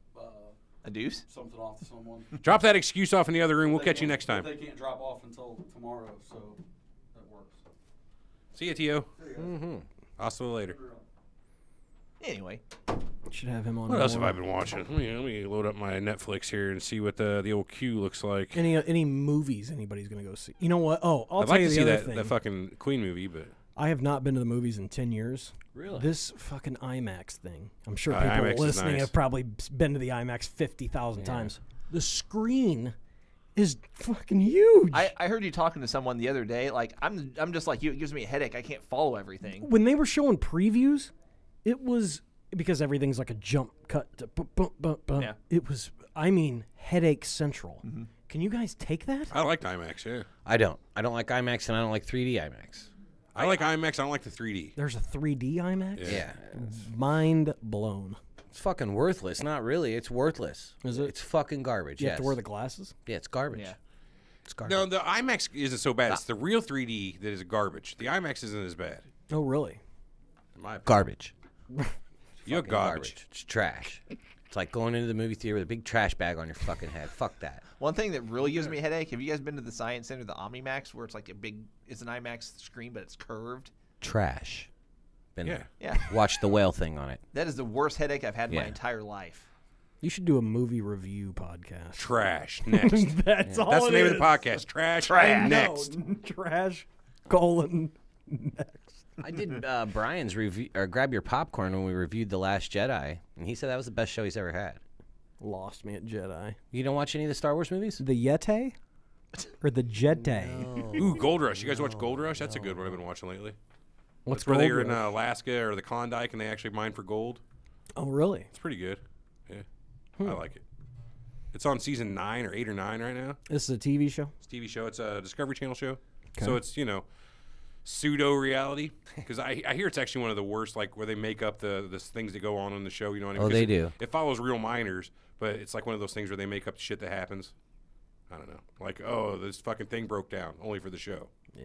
A deuce? something off to someone. Drop that excuse off in the other room. We'll They catch you can't- next time. They can't drop off until tomorrow, so that works. See ya, Tio. I'll see you later. Anyway. Should have him on. What else have more. I been watching? Let me load up my Netflix here and see what the old queue looks like. Any movies anybody's gonna go see? You know what? Oh, I'll I'd tell like you to the see other that thing. fucking Queen movie, but I have not been to the movies in 10 years. Really? This fucking IMAX thing. I'm sure IMAX people is listening nice. have probably been to the IMAX 50,000 times. The screen is fucking huge. I heard you talking to someone the other day. Like I'm just like you. It gives me a headache. I can't follow everything. When they were showing previews, it was because everything's like a jump cut to bump, bump, bump, bump. Yeah. It was, I mean, headache central. Can you guys take that? I like IMAX. Yeah, I don't. I don't like IMAX and I don't like 3D IMAX. I like IMAX. I don't like the 3D. There's a 3D IMAX? Yeah. Mind blown. It's fucking worthless. Not really. It's worthless. Is it? It's fucking garbage. You yes. have to wear the glasses? Yeah, it's garbage. Yeah. It's garbage. No, the IMAX isn't so bad. It's the real 3D that is garbage. The IMAX isn't as bad. Oh, really? In my opinion. Garbage. You're Fucking garbage. It's trash. It's like going into the movie theater with a big trash bag on your fucking head. Fuck that. One thing that really gives me a headache. Have you guys been to the Science Center, the OmniMax, where it's like it's an IMAX screen, but it's curved? Trash. Been Yeah. there. Yeah. Watch the whale thing on it. That is the worst headache I've had in my Yeah. entire life. You should do a movie review podcast. Trash. Next. That's all That's the it name is. of the podcast. Trash. Trash. Next. Trash. Colon. Next. I did Brian's review or grab your popcorn when we reviewed The Last Jedi, and he said that was the best show he's ever had. Lost me at Jedi. You don't watch any of the Star Wars movies? The Yeti? Or the Jedi? Ooh, Gold Rush. You guys watch Gold Rush? That's a good one I've been watching lately. What's It's where they Gold are in Rush? Alaska or the Klondike and they actually mine for gold. Oh, really? It's pretty good. Yeah. I like it. It's on season 9 or 8 or 9 right now. This is a TV show? It's a TV show. It's a Discovery Channel show. So it's, pseudo reality, because I hear it's actually one of the worst, like where they make up the things that go on the show. You know what I mean? Oh, they do. It follows real minors, but it's like one of those things where they make up shit that happens. I don't know. Like, oh, this fucking thing broke down only for the show. Yeah.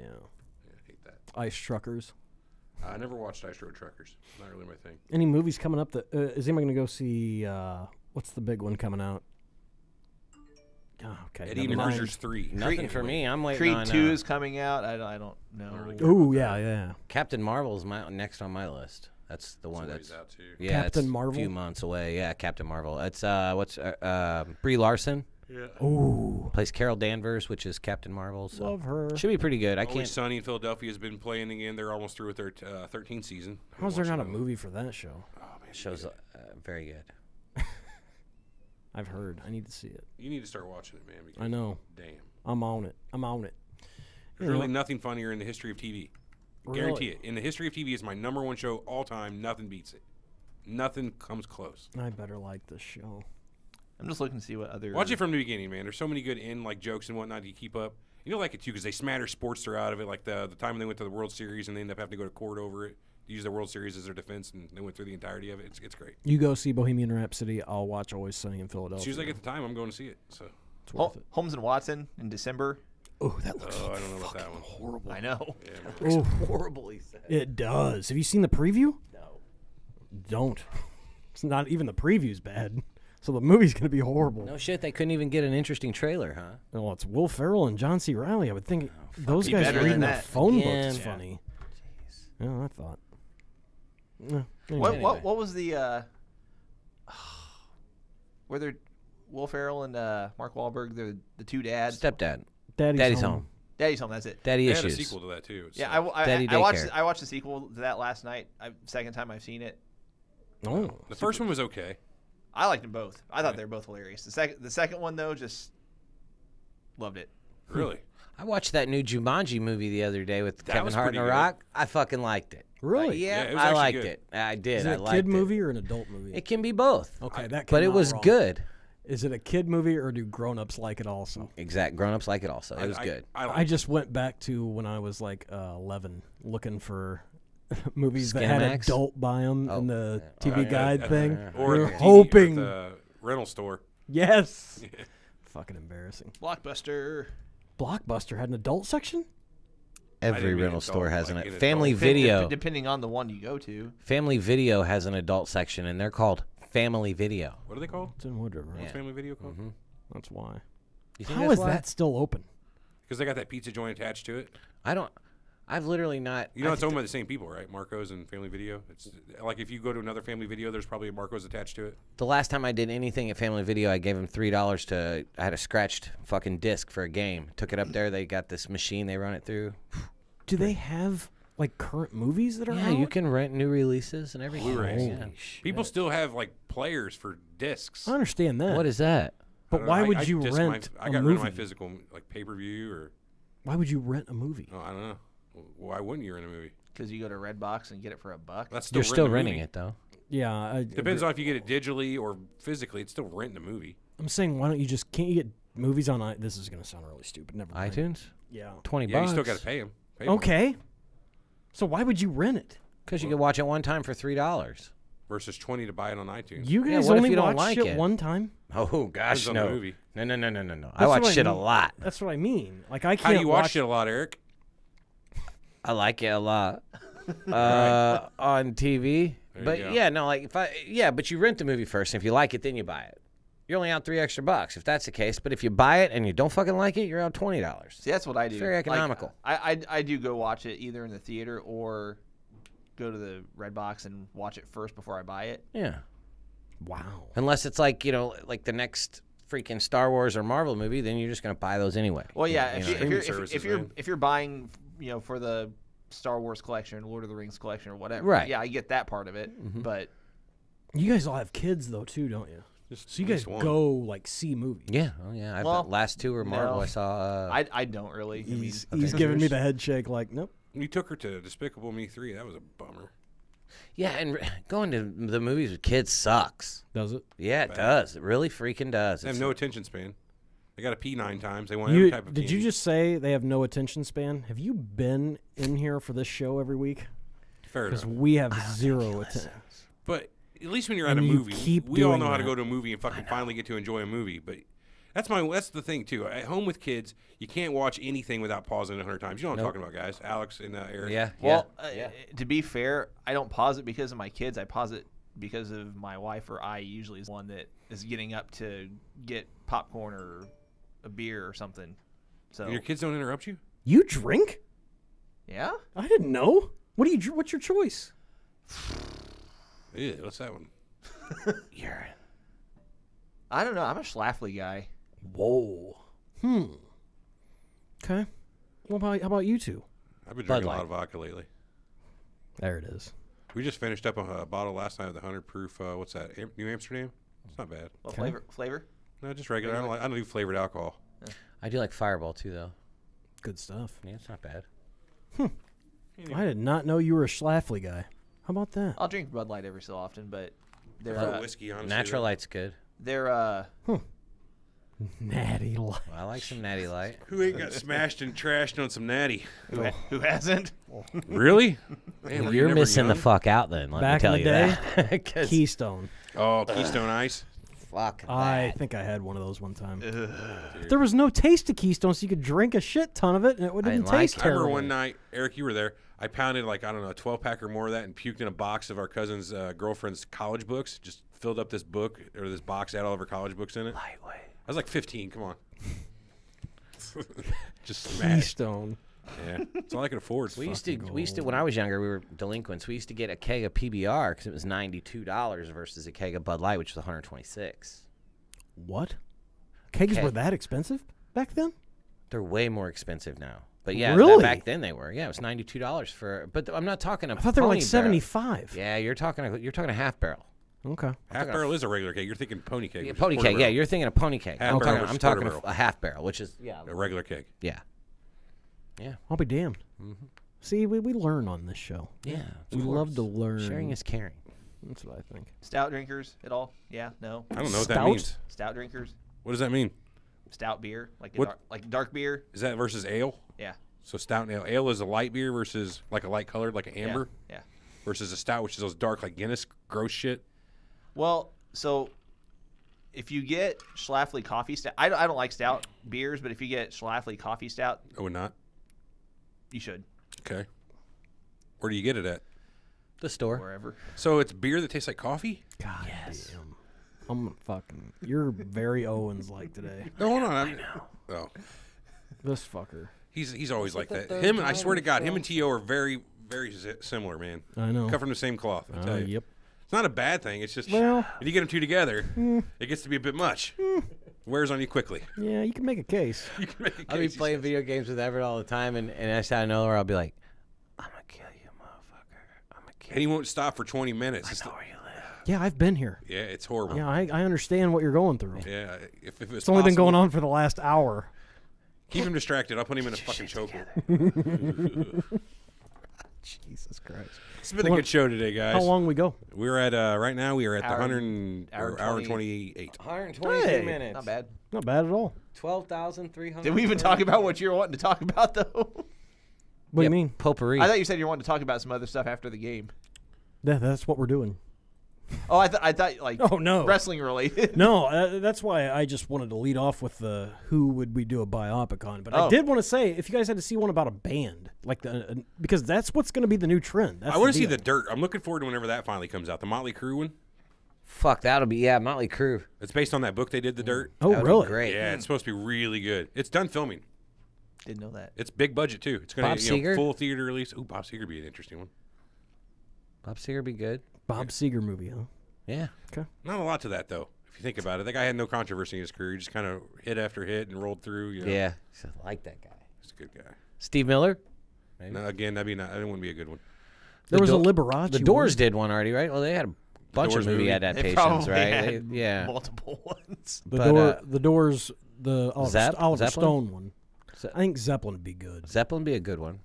I hate that. Ice Truckers. I never watched Ice Road Truckers. Not really my thing. Any movies coming up that is anybody going to go see? What's the big one coming out? Oh, okay. Eddie and Emergers 3. Nothing for me. I'm waiting Creed on 2 is coming out. I don't know. Oh yeah. Captain Marvel is next on my list. That's the one that's out too. Yeah, Captain it's Marvel? A few months away. Yeah, Captain Marvel. It's Brie Larson. Yeah. Ooh, Plays Carol Danvers, which is Captain Marvel. So love her. should be pretty good. I Always can't. Sunny in Philadelphia has been playing again. They're almost through with their 13th season. How's there not a Watching movie for that show? Oh, man, Shows very good. I've heard. I need to see it. You need to start watching it, man. Because, I know. Damn. I'm on it. There's really nothing funnier in the history of TV. Guarantee it. In the history of TV, it's my number one show all time. Nothing beats it. Nothing comes close. I better like this show. I'm just looking to see what other. Watch it from the beginning, man. There's so many good jokes and whatnot you keep up. You'll like it too because they smatter Sportster out of it. Like the time when they went to the World Series and they end up having to go to court over it. Use the World Series as their defense, and they went through the entirety of it. It's great. You go see Bohemian Rhapsody. I'll watch Always Sunny in Philadelphia. As soon as I get the time, I'm going to see it. So. It's worth it. Holmes and Watson in December. Oh, that looks I don't know about that one. horrible. I know. Yeah, Oh, Horrible, he said. it does. Have you seen the preview? No. Don't. It's not even the preview's bad. So the movie's going to be horrible. No shit, they couldn't even get an interesting trailer, huh? Well, it's Will Ferrell and John C. Reilly. I would think those Be guys better reading than a that. phone book Again. is Yeah. funny. Yeah, I thought. Anyway. What was the where they're Will Ferrell and Mark Wahlberg? They're the two dads. Stepdad. Daddy's home. home. Daddy's Home. That's it. Daddy They had a issues. sequel to that too. Yeah, so- Daddy I watched. Daycare. I watched the sequel to that last night. Second time I've seen it. Oh, the first one was okay. I liked them both. I thought they were both hilarious. The second one though, just loved it. Really? I watched that new Jumanji movie the other day with That Kevin was Hart and pretty The good. Rock. I fucking liked it. really? Yeah, it was I actually liked good. it. I did. Is I it a liked kid it. movie or an adult movie? It can be both. Okay, that. But came it out was wrong. good. Is it a kid movie or do grown-ups like it also? Exact. Grown-ups like it also. It was I- good. I, I just went back to when I was like 11, looking for movies that had Skinamax? adult buy them Oh, in the yeah. TV yeah, guide at thing. the- or We the were TV hoping. or the rental store. Yes. Fucking embarrassing. Blockbuster. Blockbuster had an adult section? Every didn't mean rental adult, store has like an an Family adult. Video. Depending on the one you go to. Family Video has an adult section, and they're called Family Video. What are they called? It's in Wood River. What's Family Video called? Mm-hmm. That's why. You think How that's is why? that still open? Because they got that pizza joint attached to it. I've literally not. You know, I it's think owned by the same people, right? Marco's and Family Video. It's like if you go to another Family Video, there's probably a Marco's attached to it. the last time I did anything at Family Video, I gave them $3 to. I had a scratched fucking disc for a game. Took it up there. They got this machine. They run it through. Do they have like current movies that are Yeah, out? you can rent new releases and everything. Blu-rays. Holy Yeah. shit. People still have like players for discs. I understand that. What is that? But I don't why know. would I you disc rent I a got rid movie? of my physical like pay-per-view or Why would you rent a movie? I don't know. Why wouldn't you rent a movie? Because you go to Redbox and get it for $1. That's still You're still renting renting a it though. Yeah, Depends on if you get it digitally or physically. It's still renting a movie. I'm saying, why don't you just can't you get movies on? This is gonna sound really stupid. Never mind. iTunes, Yeah. $20. Yeah, you still got to pay them. Okay. So why would you rent it? Because you can watch it one time for $3. Versus $20 to buy it on iTunes. You Yeah, guys what if only you don't watch like shit it? one time. Oh gosh, Depends on the no. movie. No. I That's watch what shit a mean. lot. That's what I mean. Like I How can't do you watch it a lot, Eric? I like it a lot. On TV. There you But go. yeah, no, like but you rent the movie first, and if you like it, then you buy it. You're only out $3 extra if that's the case. But if you buy it and you don't fucking like it, you're out $20. See, that's what I do. It's very economical. Like, I do go watch it either in the theater or go to the Redbox and watch it first before I buy it. Yeah. Wow. Unless it's like, like the next freaking Star Wars or Marvel movie, then you're just gonna buy those anyway. Well, yeah, You know, if streaming you're services, man. if you're buying, for the Star Wars collection, Lord of the Rings collection, or whatever, Right. Yeah, I get that part of it, but You guys all have kids though too, don't you? Just So you at guys least one. go like see movies. yeah, oh yeah. Well, The last two were Marvel. no. I saw. I don't really. I mean, He's giving me the head shake. Like, nope. You took her to Despicable Me 3. That was a bummer. Yeah, and going to the movies with kids sucks. Does it? Yeah, it does. It really freaking does. They have It's- no attention span. They got to pee 9 times. They want every type of Did you candy. just say they have no attention span? Have you been in here for this show every week? Fair Because enough. we have zero attention. But at least when you're at a And you movie, keep we all doing know how to that. go to a movie and fucking finally get to enjoy a movie. But that's the thing too. At home with kids, you can't watch anything without pausing 100 times. You know what I'm talking about, guys. Alex and Eric. Yeah. Well, to be fair, I don't pause it because of my kids. I pause it because of my wife, or I usually is one that is getting up to get popcorn or a beer or something. So And your kids don't interrupt you? You drink? yeah, I didn't know. What's your choice? Yeah, what's that one? Urine. I don't know. I'm a Schlafly guy. Whoa. Okay. Well, how about you two? I've been Bud drinking a Light. lot of vodka lately. There it is. We just finished up a bottle last night of the 100 proof. What's that? New Amsterdam? It's not bad. What Okay. flavor? No, just regular. I don't do flavored alcohol. I do like Fireball too, though. Good stuff. Yeah, it's not bad. I did not know you were a Schlafly guy. How about that? I'll drink Bud Light every so often, but they're For whiskey, honestly. Natural Light's good. they're Natty Light. I like some Natty Light. Who ain't got smashed and trashed on some natty? who hasn't? Really? Man, were you You're never missing the young? fuck out then. Let Back me in tell the you day, that. 'Cause Keystone. Oh, Keystone Ice. fuck I that. think I had one of those one time. There was no taste to Keystone, so you could drink a shit ton of it, and it didn't didn't like taste it. I remember terrible. one night, Eric, you were there. I pounded like, I don't know, a 12-pack or more of that and puked in a box of our cousin's girlfriend's college books. Just filled up this book or this box, had all of her college books in it. Lightweight. I was like 15. Come on. Just smashed. Keystone. Yeah. That's all I could afford. We used to when I was younger, we were delinquents. We used to get a keg of PBR because it was $92 versus a keg of Bud Light, which was $126. What? Kegs Keg. were that expensive back then? They're way more expensive now. But yeah, Really? back then they were. Yeah, it was $92 for. But I'm not talking a I thought they were like pony barrel. 75. Yeah, you're talking a half barrel. Okay. Half barrel is a regular cake. You're thinking pony cake. Yeah, which is pony quarter keg. Yeah, barrel. you're thinking a pony keg. Half I'm barrel talking, versus I'm talking quarter barrel. a half barrel, which is A regular cake. yeah. I'll be damned. Mm-hmm. See, we learn on this show. Yeah. We love to learn. Sharing is caring. That's what I think. Stout drinkers at all? Yeah, no. I don't know what that Stout? means. Stout drinkers, What does that mean? stout beer, like What? like dark beer. Is that versus ale? Yeah. So stout and ale. Ale is a light beer versus like a light colored, like an amber, Yeah. versus a stout, which is those dark, like Guinness, gross shit. Well, so if you get Schlafly coffee stout, I don't like stout beers, but if you get Schlafly coffee stout, I would not. you should Okay. Where do you get it at? The store. wherever. So it's beer that tastes like coffee? God damn. I'm fucking. You're very Owens like today. No, hold on. I know. Oh, This fucker. he's always like that. Him, I swear to God, him and T.O. are very, very similar, man. I know. Cut from the same cloth, I tell you. Yep. It's not a bad thing. It's just, Well- if you get them two together, it gets to be a bit much. Wears on you quickly. Yeah, you can make a case. You can make a I'll be case, he playing says. video games with Everett all the time, and I out of nowhere, I'll be like, I'm going to kill you, motherfucker. I'm going to kill And he won't stop for 20 minutes. It's you. Where you live. Yeah, I've been here. yeah, it's horrible. Yeah, I understand what you're going through. Yeah, if it's It's only been possible, going on for the last hour. Keep him distracted. I'll put him in a fucking chokehold. Jesus Christ. It's been a good show today, guys. How long we go? We're at right now. We are at the Hour- 100 hour hour 20. 28. 123 Hey, minutes. Not bad. Not bad at all. 12,300. Did we even talk about what you're wanting to talk about, though? What do you mean? Potpourri. I thought you said you wanted to talk about some other stuff after the game. Yeah, that's what we're doing. Oh, I thought like Oh, no. wrestling related. No, that's why I just wanted to lead off with the who would we do a biopic on. But I Oh. did want to say, if you guys had to see one about a band, like because that's what's going to be the new trend. That's I want to see deal. the Dirt. I'm looking forward to whenever that finally comes out. The Motley Crue one. Fuck, that'll be, yeah, Motley Crue. It's based on that book they did, The Dirt. Oh, That would be really? great. Yeah, it's supposed to be really good. It's done filming. Didn't know that. It's big budget too. It's going Bob to Seger? full theater release. Ooh, Bob Seger would be an interesting one. Bob Seger would be good. Bob Seger movie, huh? Yeah. Not a lot to that though. If you think about it, that guy had no controversy in his career. He just kind of hit after hit and rolled through. You know? Yeah. I like that guy. He's a good guy. Steve Miller? No, again, that wouldn't be a good one. There was a Do- Liberace. The Doors did one already, right? Well, they had a bunch Doors of movie movie? They adaptations, probably right? had Yeah. multiple ones. The Doors, the Zepp- Oliver Zeppelin? Stone one. Ze- I think Zeppelin would be good. Zeppelin would be a good one.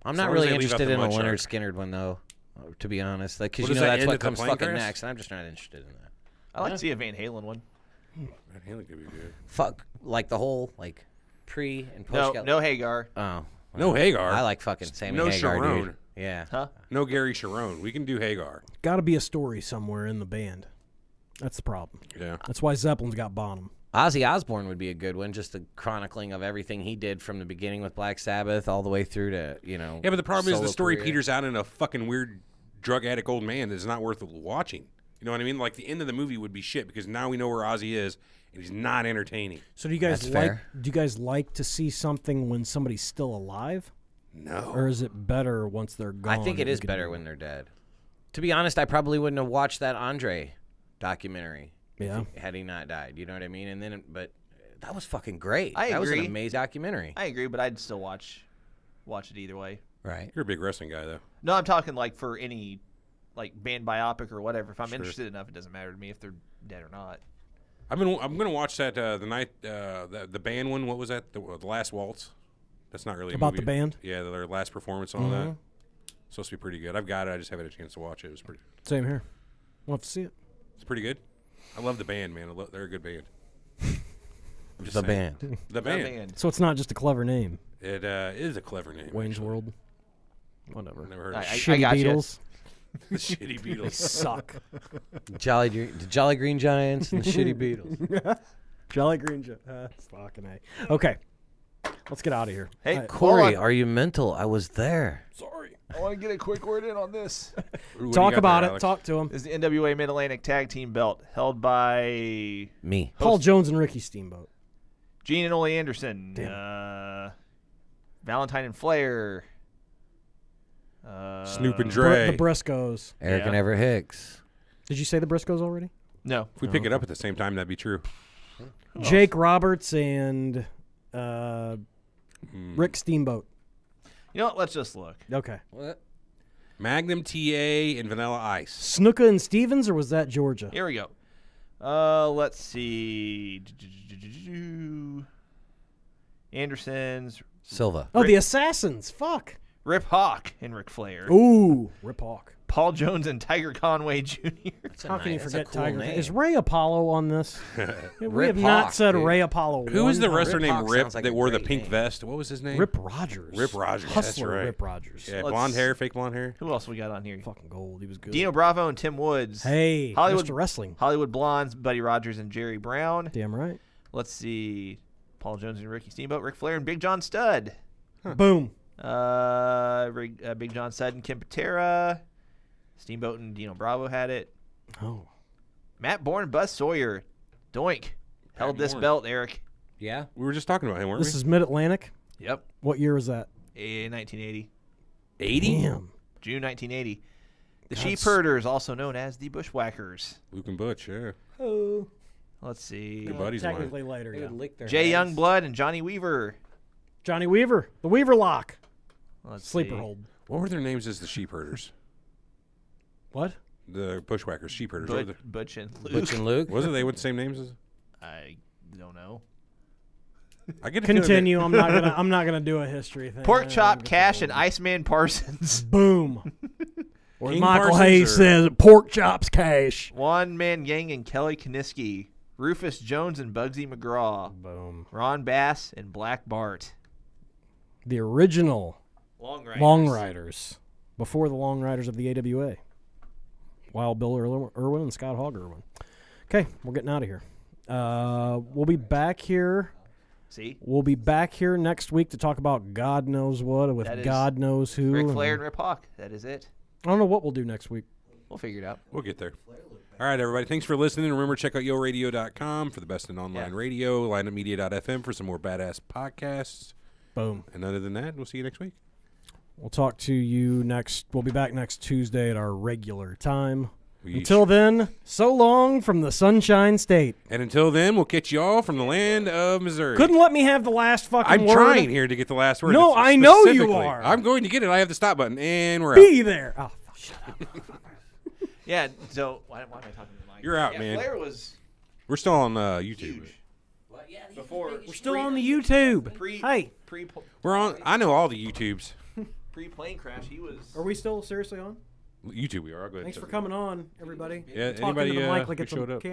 I'm As not long as really they leave out interested the in a Mud Leonard Shark. Skinner one, though, to be honest. Like, because What you does know that that's end what at the comes plane fucking crash? next, and I'm just not interested in that. I like to see a Van Halen one. Van Halen could be good. Fuck, like the whole like pre and post. No Hagar. Oh, No Hagar. I like fucking Sammy No Hagar, Sharon. dude. Yeah. Huh? No Gary Sharon. We can do Hagar. Got to be a story somewhere in the band. That's the problem. Yeah. That's why Zeppelin's got Bonham. Ozzy Osbourne would be a good one, just the chronicling of everything he did from the beginning with Black Sabbath all the way through to, Yeah, but the problem is the solo story career. peters out in a fucking weird drug addict old man that's not worth watching. You know what I mean? Like the end of the movie would be shit because now we know where Ozzy is and he's not entertaining. So do you guys That's like? fair. Do you guys like to see something when somebody's still alive, No. or is it better once they're gone? I think it and you is can better do when it? they're dead. To be honest, I probably wouldn't have watched that Andre documentary Yeah. had he not died. You know what I mean? And then, but that was fucking great. I That was an agree. amazing documentary. I agree, but I'd still watch it either way. Right. You're a big wrestling guy, though. No, I'm talking like for any like band biopic or whatever. If I'm Sure. interested enough, it doesn't matter to me if they're dead or not. I'm gonna watch that the night the band one. What was that? The Last Waltz. That's not really a About movie. the band? Yeah, their last performance and all that. Supposed to be pretty good. I've got it. I just haven't had a chance to watch it. It was pretty. Same here. We'll have to see it. It's pretty good. I love the band, man. They're a good band. I'm just The saying. band. The band. So it's not just a clever name. It is a clever name. Wayne's actually. World. Whatever. Never heard I of Shitty got you. Beatles. the Shitty Beatles. Suck. The Jolly Green Giants and the Shitty Beatles. Jolly Green. Fucking A. Okay. Let's get out of here. Hey, All right. Corey, hold on. are you mental? I was there. Sorry. I want to get a quick word in on this. What do you Talk got about there, it. Alex? Talk to him. This is the NWA Mid-Atlantic Tag Team Belt held by Me. Paul Jones and Ricky Steamboat. Gene and Ole Anderson, Valentine and Flair, Snoop and Dre. The Briscoes. Eric and Yeah. Everett Hicks. Did you say the Briscoes already? No, If we pick it up at the same time, that'd be true. Jake Roberts and Rick Steamboat. you know what? Let's just look. Okay. What? Magnum TA and Vanilla Ice. Snuka and Stevens, or was that Georgia? Here we go. Let's see. Anderson's Silva. Oh, the Assassins. Fuck. Rip Hawk and Ric Flair. Ooh, Rip Hawk. Paul Jones and Tiger Conway Jr. How can you that's forget a cool Tiger? name. Is Ray Apollo on this? we Rip have not Hawk, said dude. Ray Apollo. Who was the one time. wrestler Rip named Hawk Rip sounds like that a wore the great pink name. vest? What was his name? Rip Rogers. Rip Rogers. Hustler That's right. Rip Rogers. Yeah, Let's- blonde hair, fake blonde hair. Who else we got on here? Fucking gold. He was good. Dino Bravo and Tim Woods. Hey, Hollywood Mr. Wrestling. Hollywood Blondes, Buddy Rogers and Jerry Brown. Damn right. Let's see. Paul Jones and Ricky Steamboat, Ric Flair and Big John Studd. Boom. Big John Studd and Kim Patera. Steamboat and Dino Bravo had it. Oh. Matt Bourne, Buzz Sawyer. Doink. Held this Bourne. belt, Eric. Yeah. We were just talking about him, weren't This we? is Mid-Atlantic. Yep. What year was that? 1980. 80? Damn. June 1980. The That's- Sheepherders, also known as the Bushwhackers. Luke and Butch, yeah. Oh. Let's see. Good buddies of mine. Technically later, yeah. Jay Youngblood and Johnny Weaver. Johnny Weaver. The Weaver Lock. Let's Sleeper see. hold. What were their names as the Sheepherders? What? The Bushwhackers, Sheepherders. What were Butch and Luke. Butch and Luke. wasn't they with the same names as? I don't know. I get a feeling Continue. I'm not gonna do a history thing. Pork Chop, Cash, and Iceman Parsons. Boom. Or King Michael Parsons Hayes or- says, Pork Chops Cash. One Man Gang and Kelly Kaniski. Rufus Jones and Bugsy McGraw. Boom. Ron Bass and Black Bart. The original Long Long Riders. Before the Long Riders of the AWA. Wild Bill Irwin and Scott Hogg Irwin. Okay, we're getting out of here. We'll be back here. See? We'll be back here next week to talk about God knows what with That is God knows who. Ric and- Flair and Rip Hawk. That is it. I don't know what we'll do next week. We'll figure it out. We'll get there. All right, everybody. Thanks for listening. Remember, check out yoradio.com for the best in online radio, lineupmedia.fm for some more badass podcasts. Boom. And other than that, we'll see you next week. We'll talk to you next. We'll be back next Tuesday at our regular time. We Until then, so long from the Sunshine State. And until then, we'll catch you all from the land of Missouri. Couldn't let me have the last fucking I'm word. trying here to get the last word. No, I know you specifically. are. I'm going to get it. I have the stop button, and we're out. Be there. Oh, shut up. Yeah, so why am I talking to the mic? You're out, yeah, man. Flair was We're still on YouTube. huge. Before We're still on the YouTube. Hey, We're on. I know all the YouTubes. pre-plane crash, he was. are we still seriously on? YouTube, we are. I'll go ahead. Thanks and for coming on, everybody. Yeah, Talking anybody to the mic like who it's showed a up? camera.